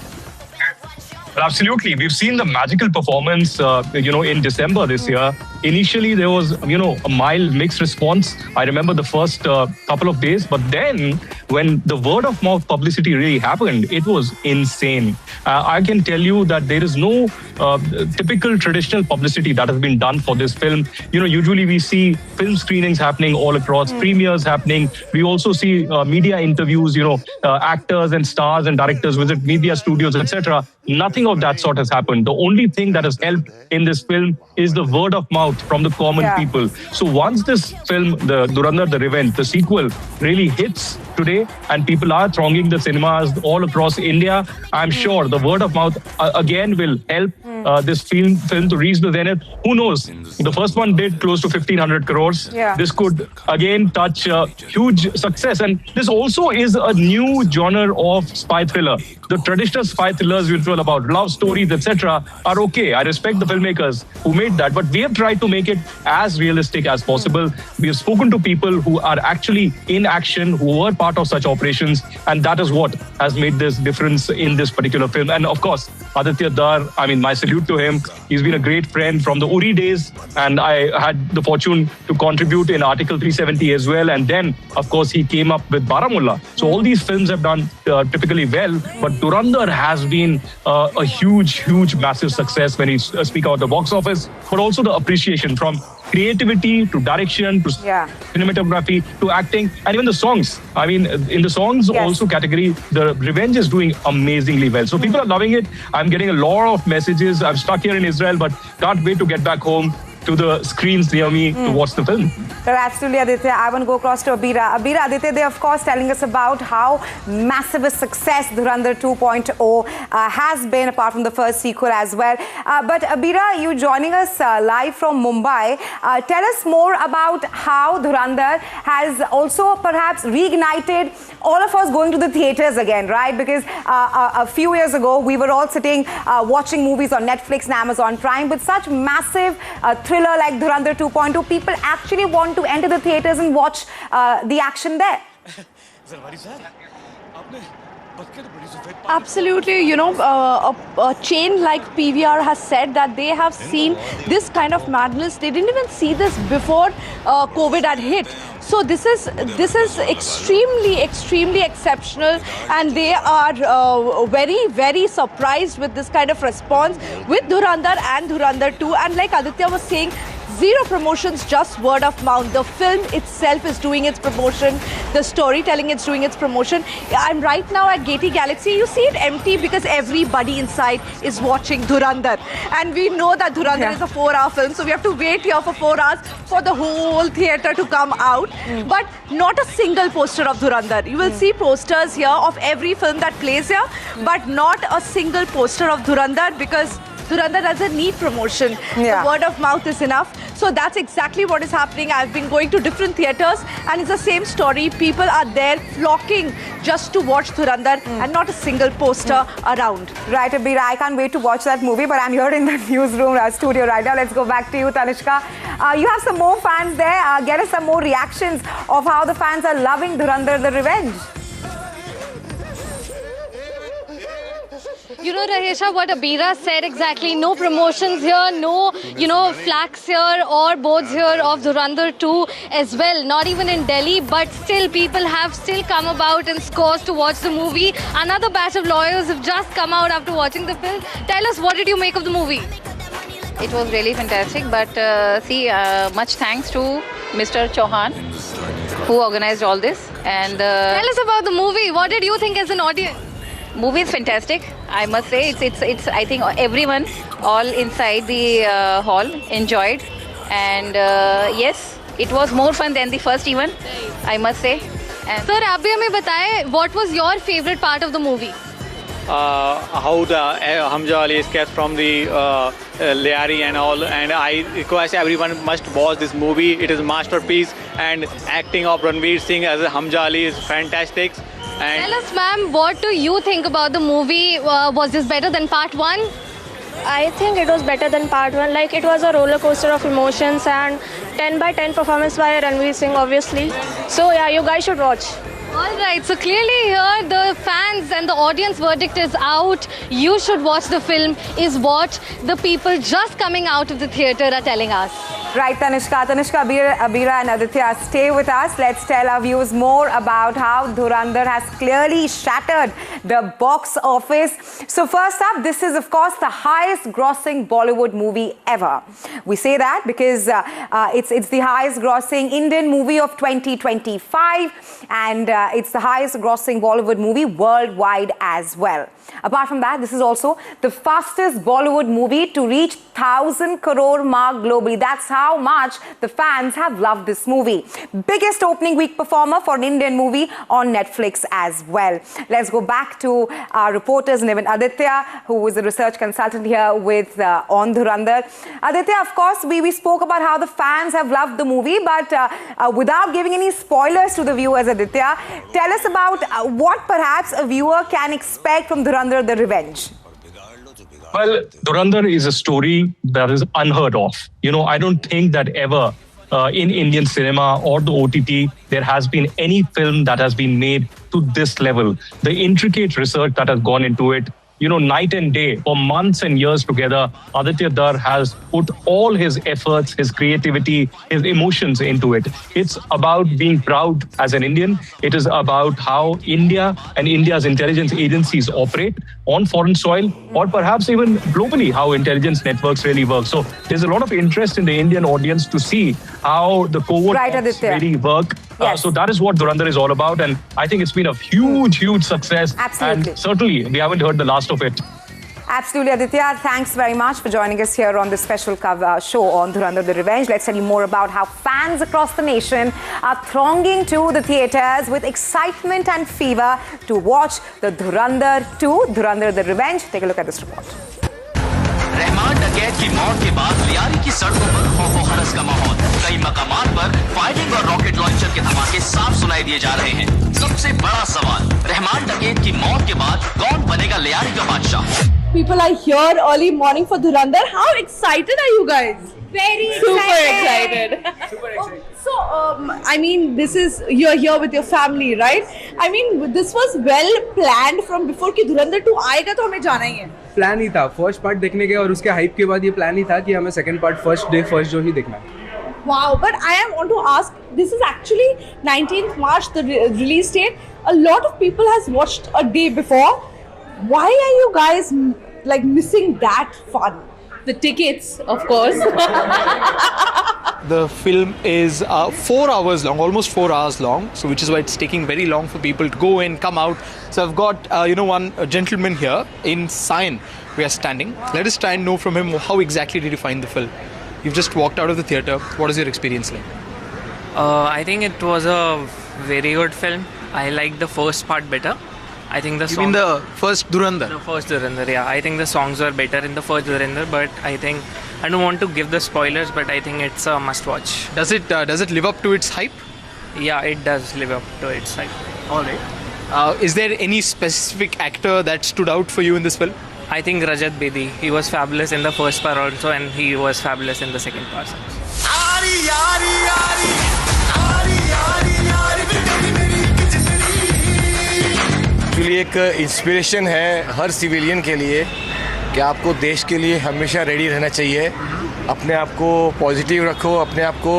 Absolutely. We've seen the magical performance, in December this year. Initially, there was, a mild mixed response. I remember the first couple of days. But then when the word of mouth publicity really happened, it was insane. I can tell you that there is no typical traditional publicity that has been done for this film. Usually we see film screenings happening all across, premieres happening. We also see media interviews, actors and stars and directors visit media studios, etc. Nothing of that sort has happened. The only thing that has helped in this film is the word of mouth from the common people. So once this film, the Durandar the Revenge, the sequel, really hits today and people are thronging the cinemas all across India, I'm sure the word of mouth again will help this film to reach the zenith. Who knows? The first one did close to 1,500 crores. Yeah. This could again touch huge success. And this also is a new genre of spy thriller. The traditional spy thrillers, which were about love stories, etc., are okay. I respect the filmmakers who made that, but we have tried to make it as realistic as possible. We have spoken to people who are actually in action, who were part of such operations, and that is what has made this difference in this particular film. And of course, Aditya Dar, my salute to him. He's been a great friend from the Uri days, and I had the fortune to contribute in Article 370 as well. And then, of course, he came up with Baramulla. So all these films have done typically well, but Durandar has been a huge, massive success when you speak about the box office, but also the appreciation from creativity to direction to cinematography to acting and even the songs. I mean, in the songs also category, The Revenge is doing amazingly well. So people are loving it. I'm getting a lot of messages. I'm stuck here in Israel, but can't wait to get back home to the screens near me to watch the film. Absolutely, Aditya. I want to go across to Abira. Abira, Aditya, they're of course telling us about how massive a success Durand 2.0 has been, apart from the first sequel as well. But Abira, you joining us live from Mumbai. Tell us more about how Durand has also perhaps reignited all of us going to the theatres again, right? Because a few years ago, we were all sitting watching movies on Netflix and Amazon Prime. With such massive thriller like Durand 2.2, people actually want to enter the theatres and watch the action there. Absolutely, you know, a chain like PVR has said that they have seen this kind of madness. They didn't even see this before COVID had hit. So this is extremely exceptional, and they are very surprised with this kind of response with Dhurandhar and Dhurandhar 2. And like Aditya was saying, zero promotions, just word of mouth. The film itself is doing its promotion. The storytelling is doing its promotion. I'm right now at Gaiety Galaxy. You see it empty because everybody inside is watching Dhurandhar. And we know that Dhurandhar is a 4-hour film, so we have to wait here for 4 hours for the whole theatre to come out. But not a single poster of Dhurandhar. You will see posters here of every film that plays here, but not a single poster of Dhurandhar, because Durand doesn't need promotion. The word of mouth is enough. So that's exactly what is happening. I've been going to different theatres and it's the same story. People are there flocking just to watch Dhurandhar and not a single poster around. Right, Abira, I can't wait to watch that movie, but I'm here in the newsroom studio right now. Let's go back to you, Tanishka. You have some more fans there. Get us some more reactions of how the fans are loving Dhurandhar The Revenge. You know, Rahesha, what Abira said exactly. No promotions here, no, flags here or boards here of Durand 2 as well. Not even in Delhi, but still people have still come about in scores to watch the movie. Another batch of lawyers have just come out after watching the film. Tell us, what did you make of the movie? It was really fantastic, but much thanks to Mr. Chauhan, who organized all this. And tell us about the movie. What did you think as an audience? Movie is fantastic, I must say. It's I think everyone, all inside the hall, enjoyed. And yes, it was more fun than the first even, I must say. And Sir, आप भी हमें बताएं, what was your favorite part of the movie? How the Hamza Ali escaped from the Liari and all, and I request everyone must watch this movie. It is a masterpiece, and acting of Ranveer Singh as Hamza Ali is fantastic. And tell us, ma'am, what do you think about the movie? Was this better than part 1? I think it was better than part 1. Like, it was a roller coaster of emotions, and 10 by 10 performance by Ranveer Singh, obviously. So yeah, you guys should watch. All right, so clearly here the fans and the audience verdict is out. You should watch the film is what the people just coming out of the theatre are telling us. Right, Tanishka, Abira and Aditya, stay with us. Let's tell our viewers more about how Dhurandhar has clearly shattered the box office. So first up, this is of course the highest grossing Bollywood movie ever. We say that because it's the highest grossing Indian movie of 2025, and it's the highest grossing Bollywood movie worldwide as well. Apart from that, this is also the fastest Bollywood movie to reach 1,000 crore mark globally. That's how much the fans have loved this movie. Biggest opening week performer for an Indian movie on Netflix as well. Let's go back to our reporters, and even Aditya, who is a research consultant here with on Dhurandhar. Aditya, of course, we spoke about how the fans have loved the movie, but without giving any spoilers to the viewers, Aditya, tell us about what perhaps a viewer can expect from Dhurandhar The Revenge. Well, Dhurandhar is a story that is unheard of. I don't think that ever in Indian cinema or the OTT, there has been any film that has been made to this level. The intricate research that has gone into it, night and day for months and years together. Aditya Dar has put all his efforts, his creativity, his emotions into it. It's about being proud as an Indian. It is about how India and India's intelligence agencies operate on foreign soil, or perhaps even globally, how intelligence networks really work. So there's a lot of interest in the Indian audience to see how the covert ops really work. Yes. So that is what Durand is all about, and I think it's been a huge success. Absolutely. And certainly we haven't heard the last of it. Absolutely, Aditya. Thanks very much for joining us here on this special show on Durand the Revenge. Let's tell you more about how fans across the nation are thronging to the theatres with excitement and fever to watch the Durand 2, Durand the Revenge. Take a look at this report. Rahman डकैत की मौत के बाद लियारी की सड़कों पर खौफ हरस का माहौल। कई मकामात पर फायरिंग और रॉकेट लॉन्चर के धमाके साफ सुनाई दिए जा रहे हैं। सबसे बड़ा सवाल, रहमान डकैत की मौत के बाद कौन बनेगा लियारी का बादशाह? People are here early morning for Durand. How excited are you guys? Very Super excited. Super excited. So, I mean, you're here with your family, right? I mean, this was well planned from before कि Durand 2 आएगा तो हमें जाना ही है. Plan ही था first part देखने के, और उसके हाइप के बाद ये प्लान ही था कि हमें सेकंड पार्ट फर्स्ट जो ही देखना है. Wow, but I want to ask, this is actually 19th March, the release date. A lot of people has watched a day before. Why are you guys like missing that fun? The tickets, of course. The film is 4 hours long, almost 4 hours long, so which is why it's taking very long for people to go in, come out. So I've got one gentleman here in Sion. We are standing. Let us try and know from him how exactly did you find the film. You've just walked out of the theatre. What is your experience like? I think it was a very good film. I liked the first part better. I think the You mean the first Durand? The first Durand, yeah. I think the songs were better in the first Durand, but I think I don't want to give the spoilers, but I think it's a must-watch. Does it live up to its hype? Yeah, it does live up to its hype. All right. Is there any specific actor that stood out for you in this film? I think Rajat Bedi. He was fabulous in the first part also, and he was fabulous in the second part. Actually एक inspiration है हर civilian के लिए कि आपको देश के लिए हमेशा रेडी रहना चाहिए, अपने आप को पॉजिटिव रखो, अपने आप को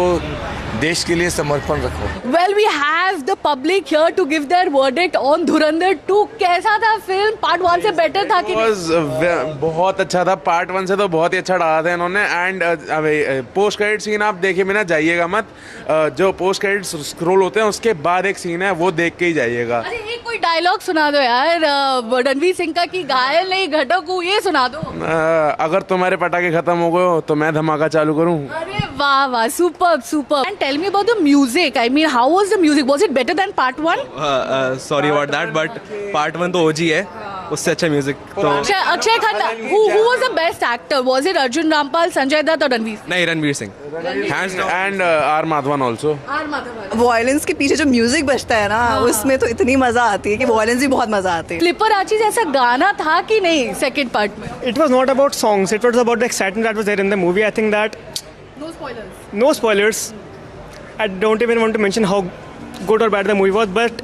देश के लिए समर्पण रखो. Well, we have the public here to give their verdict on Durand 2. कैसा था फिल्म? पार्ट 1 से बेटर था कि नहीं? बहुत अच्छा था. पार्ट 1 से तो बहुत ही अच्छा डाला था इन्होंने. एंड पोस्ट क्रेडिट सीन आप देखे बिना जाइएगा मत. जो पोस्ट क्रेडिट स्क्रॉल होते हैं उसके बाद एक सीन है, वो देख के ही जाइएगा. अरे एक कोई डायलॉग सुना दो यार, रणवीर सिंह का कि घायल नहीं घटक हूँ, ये सुना दो. अगर तुम्हारे पटाखे खत्म हो गए तो मैं धमाका चालू करूँ. अरे वाह वाह, super. And tell me about the music. I mean, how was the music? Was it better than part 1? Sorry about that, but part 1 तो OG है, उससे अच्छा म्यूजिक तो. Akshay Khanna. Who was the best actor? Was it Arjun Rampal, Sanjay Dutt, or Ranveer? नहीं, Ranveer Singh. And R Madhavan also. Violence के पीछे जो music बजता है ना, उसमें तो इतनी मजा आती है कि वॉयलेंस भी बहुत मजा आती है. क्लिपर आची जैसा गाना था कि नहीं सेकंड पार्ट में? It was not about songs. It was about the excitement that was there in the movie. I think that no spoilers. I don't even want to mention how good or bad the movie was, but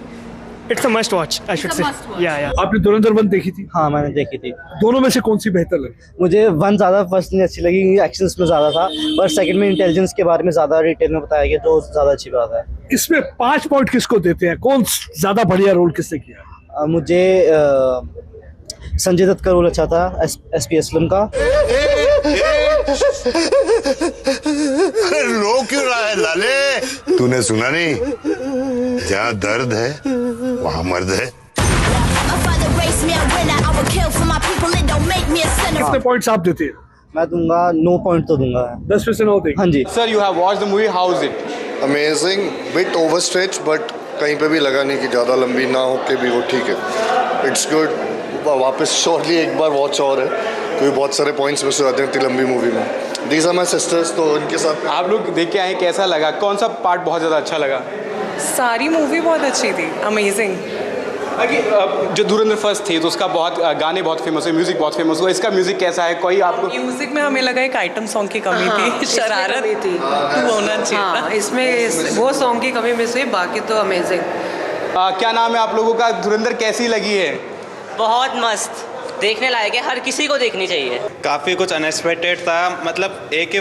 it's a must watch, I should say. Yeah. आपने दुरंध 1 देखी थी? हाँ, मैंने देखी थी. दोनों में से कौन सी बेहतर लगी? मुझे 1 ज़्यादा फर्स्ट में अच्छी लगी, एक्शन में ज़्यादा था, पर सेकंड में इंटेलिजेंस के बारे में ज़्यादा डिटेल में बताया गया, जो ज़्यादा अच्छी बात है. इसमें 5 पॉइंट किसको देते हैं? कौन ज़्यादा बढ़िया रोल किसने किया? मुझे संजय दत्त का रोल अच्छा था, SP असलम का. रो क्यों रहा है लाले? तूने सुना नहीं? जहाँ दर्द है वहाँ मर्द है. कितने पॉइंट्स आप देते हैं? मैं दूंगा 9 पॉइंट तो दूंगा. 10 में से 9 देंगे. हाँ जी. Sir, you have watched the movie. How is it? Amazing, bit overstretched, but कहीं पे भी लगा नहीं कि ज़्यादा लंबी ना हो के भी वो ठीक है. It's good. वापस शॉर्टली एक बार वॉच और है, क्योंकि बहुत सारे पॉइंट्स मिस हो जाते हैं इतनी लंबी मूवी में. These are my sisters, तो उनके साथ. आप लोग देख के आए, कैसा लगा? कौन सा पार्ट बहुत ज़्यादा अच्छा लगा? सारी मूवी बहुत अच्छी थी, अमेजिंग. जो धुरंधर फर्स्ट थी तो उसका बहुत गाने बहुत फेमस हुए, म्यूजिक बहुत फेमस हुआ. इसका म्यूजिक कैसा है? कोई आपको म्यूजिक में हमें लगा एक आइटम सॉन्ग की कमी थी, शरारत थी, तू होना चाहिए था. इसमें वो सॉन्ग की कमी मिस हुई, बाकी तो अमेजिंग. क्या नाम है आप लोगों का? धुरंधर कैसी लगी है? बहुत मस्त, देखने लायक है, हर किसी को देखनी चाहिए। काफ़ी कुछ अनएक्सपेक्टेड था, मतलब एक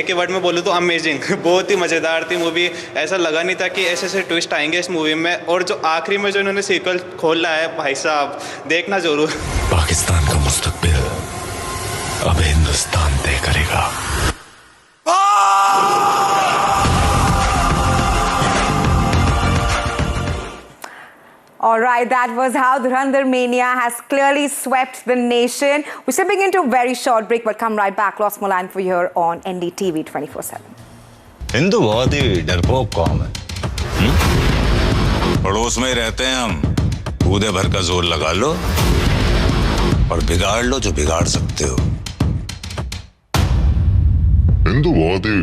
ही वर्ड में बोलूँ तो अमेजिंग। बहुत ही मज़ेदार थी मूवी। ऐसा लगा नहीं था कि ऐसे ट्विस्ट आएंगे इस मूवी में, और जो आखिरी में जो इन्होंने सीक्वल खोला है भाई साहब, देखना जरूर। पाकिस्तान का मुस्तकबिल अब हिंदुस्तान तय करेगा। All right, that was how Durand mania has clearly swept the nation. We're stepping into a very short break, but come right back. Lots more line for you here on NDTV 24/7. Hindu बहुत ही डरपोक कौम है। पड़ोस में रहते हैं हम, कूदे भर का जोर लगा लो और बिगाड़ लो जो बिगाड़ सकते हो। हिंदू बहुत ही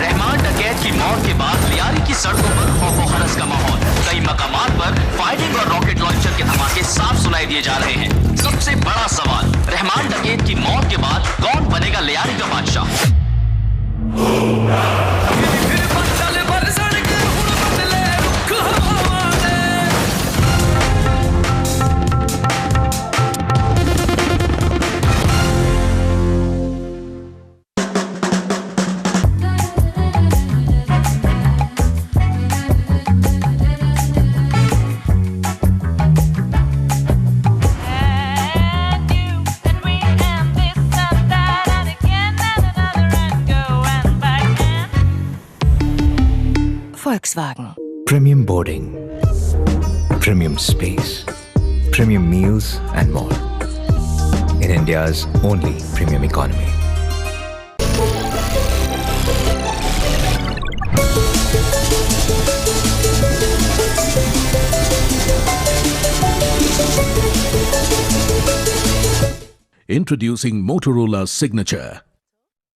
रहमान डकैत की मौत के बाद लियारी की सड़कों पर खौफ और हरस का माहौल। कई मकामात पर फायरिंग और रॉकेट लॉन्चर के धमाके साफ सुनाई दिए जा रहे हैं। सबसे बड़ा सवाल, रहमान डकैत की मौत के बाद कौन बनेगा लियारी का बादशाह? Volkswagen. Premium boarding, premium space, premium meals and more. In India's only premium economy. Introducing Motorola Signature.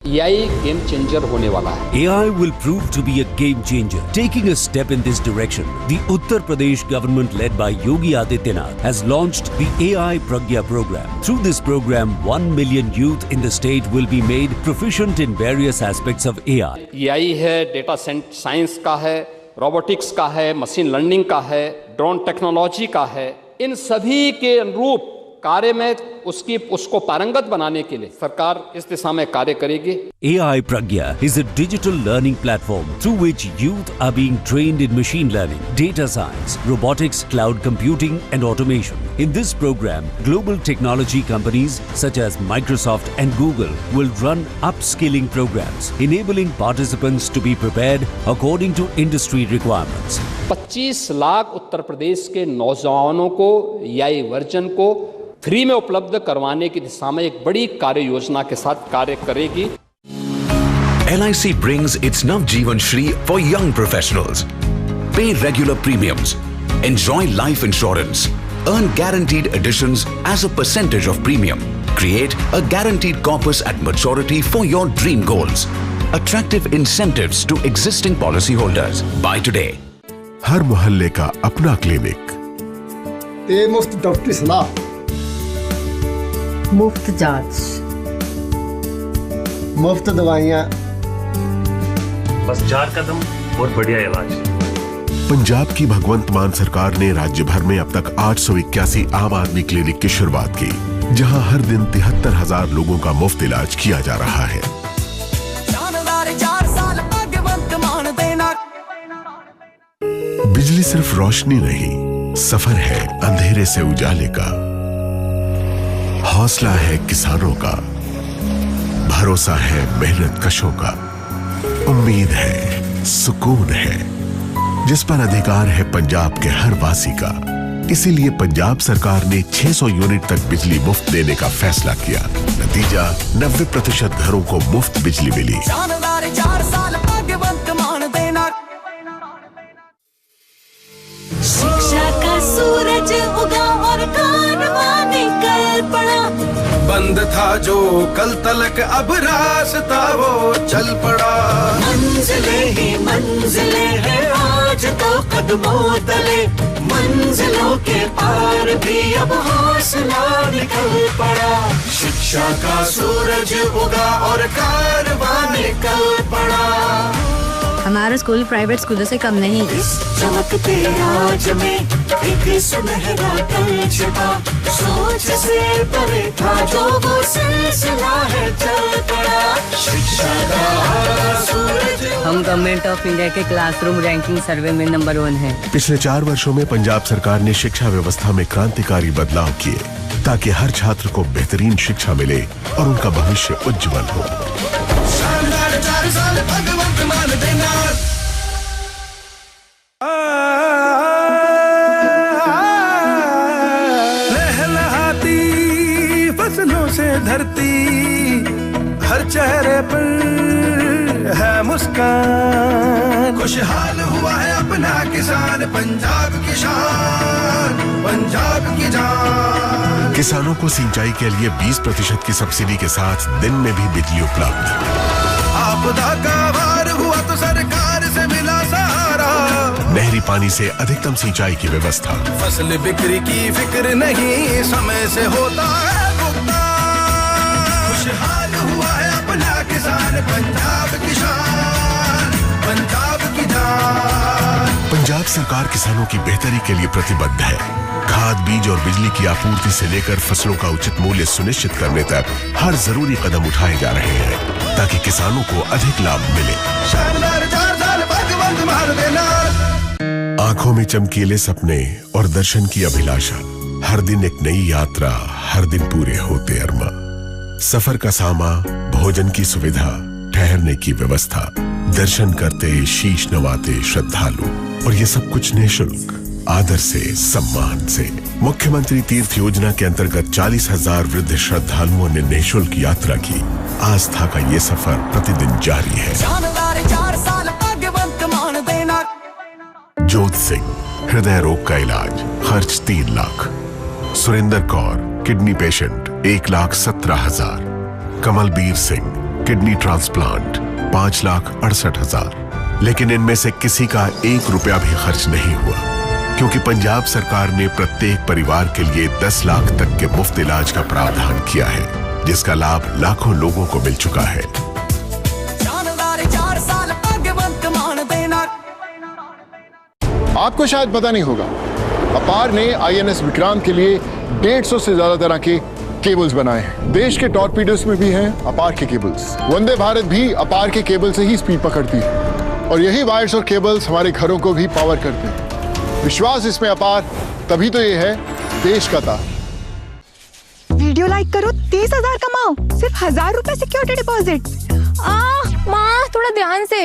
AI game changer होने वाला है। AI will prove to be a game changer. Taking a step in this direction, the Uttar Pradesh government led by Yogi Adityanath has launched the AI Pragya program. Through this program, 1 million youth in the state will be made proficient in various aspects of AI. AI है, data science का है, robotics का है, machine learning का है, drone technology का है। इन सभी के अनुरूप कार्य में उसको पारंगत बनाने के लिए सरकार इस दिशा में कार्य करेगी। AI Pragya is a digital learning platform through which youth are being trained in machine learning, data science, robotics, cloud computing and automation. In this program, global technology companies such as Microsoft and Google will run upskilling programs, enabling participants to be prepared according to industry requirements. 25 lakh Uttar Pradesh के नौजवानों को AI version को free में उपलब्ध करवाने की दिशा में एक बड़ी कार्य योजना के साथ कार्य करेगी। LIC brings its Navjeevan Shri for young professionals. Pay regular premiums, enjoy life insurance, earn guaranteed additions as a percentage of premium, create a guaranteed corpus at maturity for your dream goals. Attractive incentives to existing policyholders. Buy today. हर मोहल्ले का अपना clinic, मुफ्त डॉक्टरी सलाह, मुफ्त जांच, मुफ्त दवाइयाँ, बस 4 कदम और बढ़िया इलाज। पंजाब की भगवंत मान सरकार ने राज्य भर में अब तक 881 आम आदमी क्लिनिक की शुरुआत की, जहां हर दिन 73,000 लोगों का मुफ्त इलाज किया जा रहा है। बिजली सिर्फ रोशनी नहीं, सफर है अंधेरे से उजाले का, हौसला है किसानों का, भरोसा है मेहनत कशों का, उम्मीद है, सुकून है, जिस पर अधिकार है पंजाब के हर वासी का। इसीलिए पंजाब सरकार ने 600 यूनिट तक बिजली मुफ्त देने का फैसला किया। नतीजा 90% घरों को मुफ्त बिजली मिली। शिक्षा का सूरज उगा और कानवा निकल पड़ा, बंद था जो कल तलक अब रास्ता वो चल पड़ा। मंजिलें ही मंजिलें हैं आज तो कदमों तले, मंजिलों के पार भी अब हौसला निकल पड़ा। शिक्षा का सूरज उगा और कारवां निकल पड़ा। हमारा स्कूल प्राइवेट स्कूलों से कम नहीं। चमकते आज में एक सुनहरा कल छिपा, सोच से परे था जो वो सिलसिला है चल पड़ा। शिक्षा का सूरज। हम गवर्नमेंट ऑफ इंडिया के क्लासरूम रैंकिंग सर्वे में नंबर 1 हैं। पिछले 4 वर्षों में पंजाब सरकार ने शिक्षा व्यवस्था में क्रांतिकारी बदलाव किए ताकि हर छात्र को बेहतरीन शिक्षा मिले और उनका भविष्य उज्जवल हो। शानदार 4 साल भगवंत मान देना। लहलहाती फसलों से धरती, हर चेहरे पर है मुस्कान। खुशहाल हुआ है अपना किसान, पंजाब की शान, पंजाब की जान। किसानों को सिंचाई के लिए 20% की सब्सिडी के साथ दिन में भी बिजली उपलब्ध। आपदा का वार हुआ तो सरकार से मिला सहारा। नहरी पानी से अधिकतम सिंचाई की व्यवस्था। फसल बिक्री की फिक्र नहीं, समय से होता है भुगतान। खुशहाल हुआ है अपना किसान, पंजाब की शान, पंजाब की जान। पंजाब सरकार किसानों की बेहतरी के लिए प्रतिबद्ध है। खाद, बीज और बिजली की आपूर्ति से लेकर फसलों का उचित मूल्य सुनिश्चित करने तक हर जरूरी कदम उठाए जा रहे हैं ताकि किसानों को अधिक लाभ मिले। शानदार 4 साल भगवंत मान देना। आंखों में चमकीले सपने और दर्शन की अभिलाषा, हर दिन एक नई यात्रा, हर दिन पूरे होते अरमा। सफर का सामा, भोजन की सुविधा, ठहरने की व्यवस्था, दर्शन करते शीश नवाते श्रद्धालु, और ये सब कुछ निःशुल्क, आदर से, सम्मान से। मुख्यमंत्री तीर्थ योजना के अंतर्गत 40,000 वृद्ध श्रद्धालुओं ने निःशुल्क यात्रा की। आस्था का ये सफर प्रतिदिन जारी है। शानदार 4 साल भगवंत मान देना। जोत सिंह, हृदय रोग का इलाज, खर्च 3 lakh. Surendra Kaur, kidney patient, 1,17,000। Kamalbir Singh, kidney transplant, 5,68,000। लेकिन इनमें से किसी का 1 रुपया भी खर्च नहीं हुआ, क्योंकि पंजाब सरकार ने प्रत्येक परिवार के लिए 10 लाख तक के मुफ्त इलाज का प्रावधान किया है, जिसका लाभ लाखों लोगों को मिल चुका है। शानदार 4 साल भगवंत मान देना। आपको शायद पता नहीं होगा, अपार ने INS विक्रांत के लिए 150 से ज्यादा तरह के केबल्स बनाए हैं। देश के टॉर्पीडोस में भी हैं अपार के केबल्स। वंदे भारत भी अपार के केबल से ही स्पीड पकड़ती है, और यही वायर्स और केबल्स हमारे घरों को भी पावर करते हैं। विश्वास इसमें अपार, तभी तो ये है देश का तार। वीडियो लाइक करो, 30,000 कमाओ, सिर्फ 1,000 रुपए सिक्योरिटी डिपॉजिट। माँ थोड़ा ध्यान से।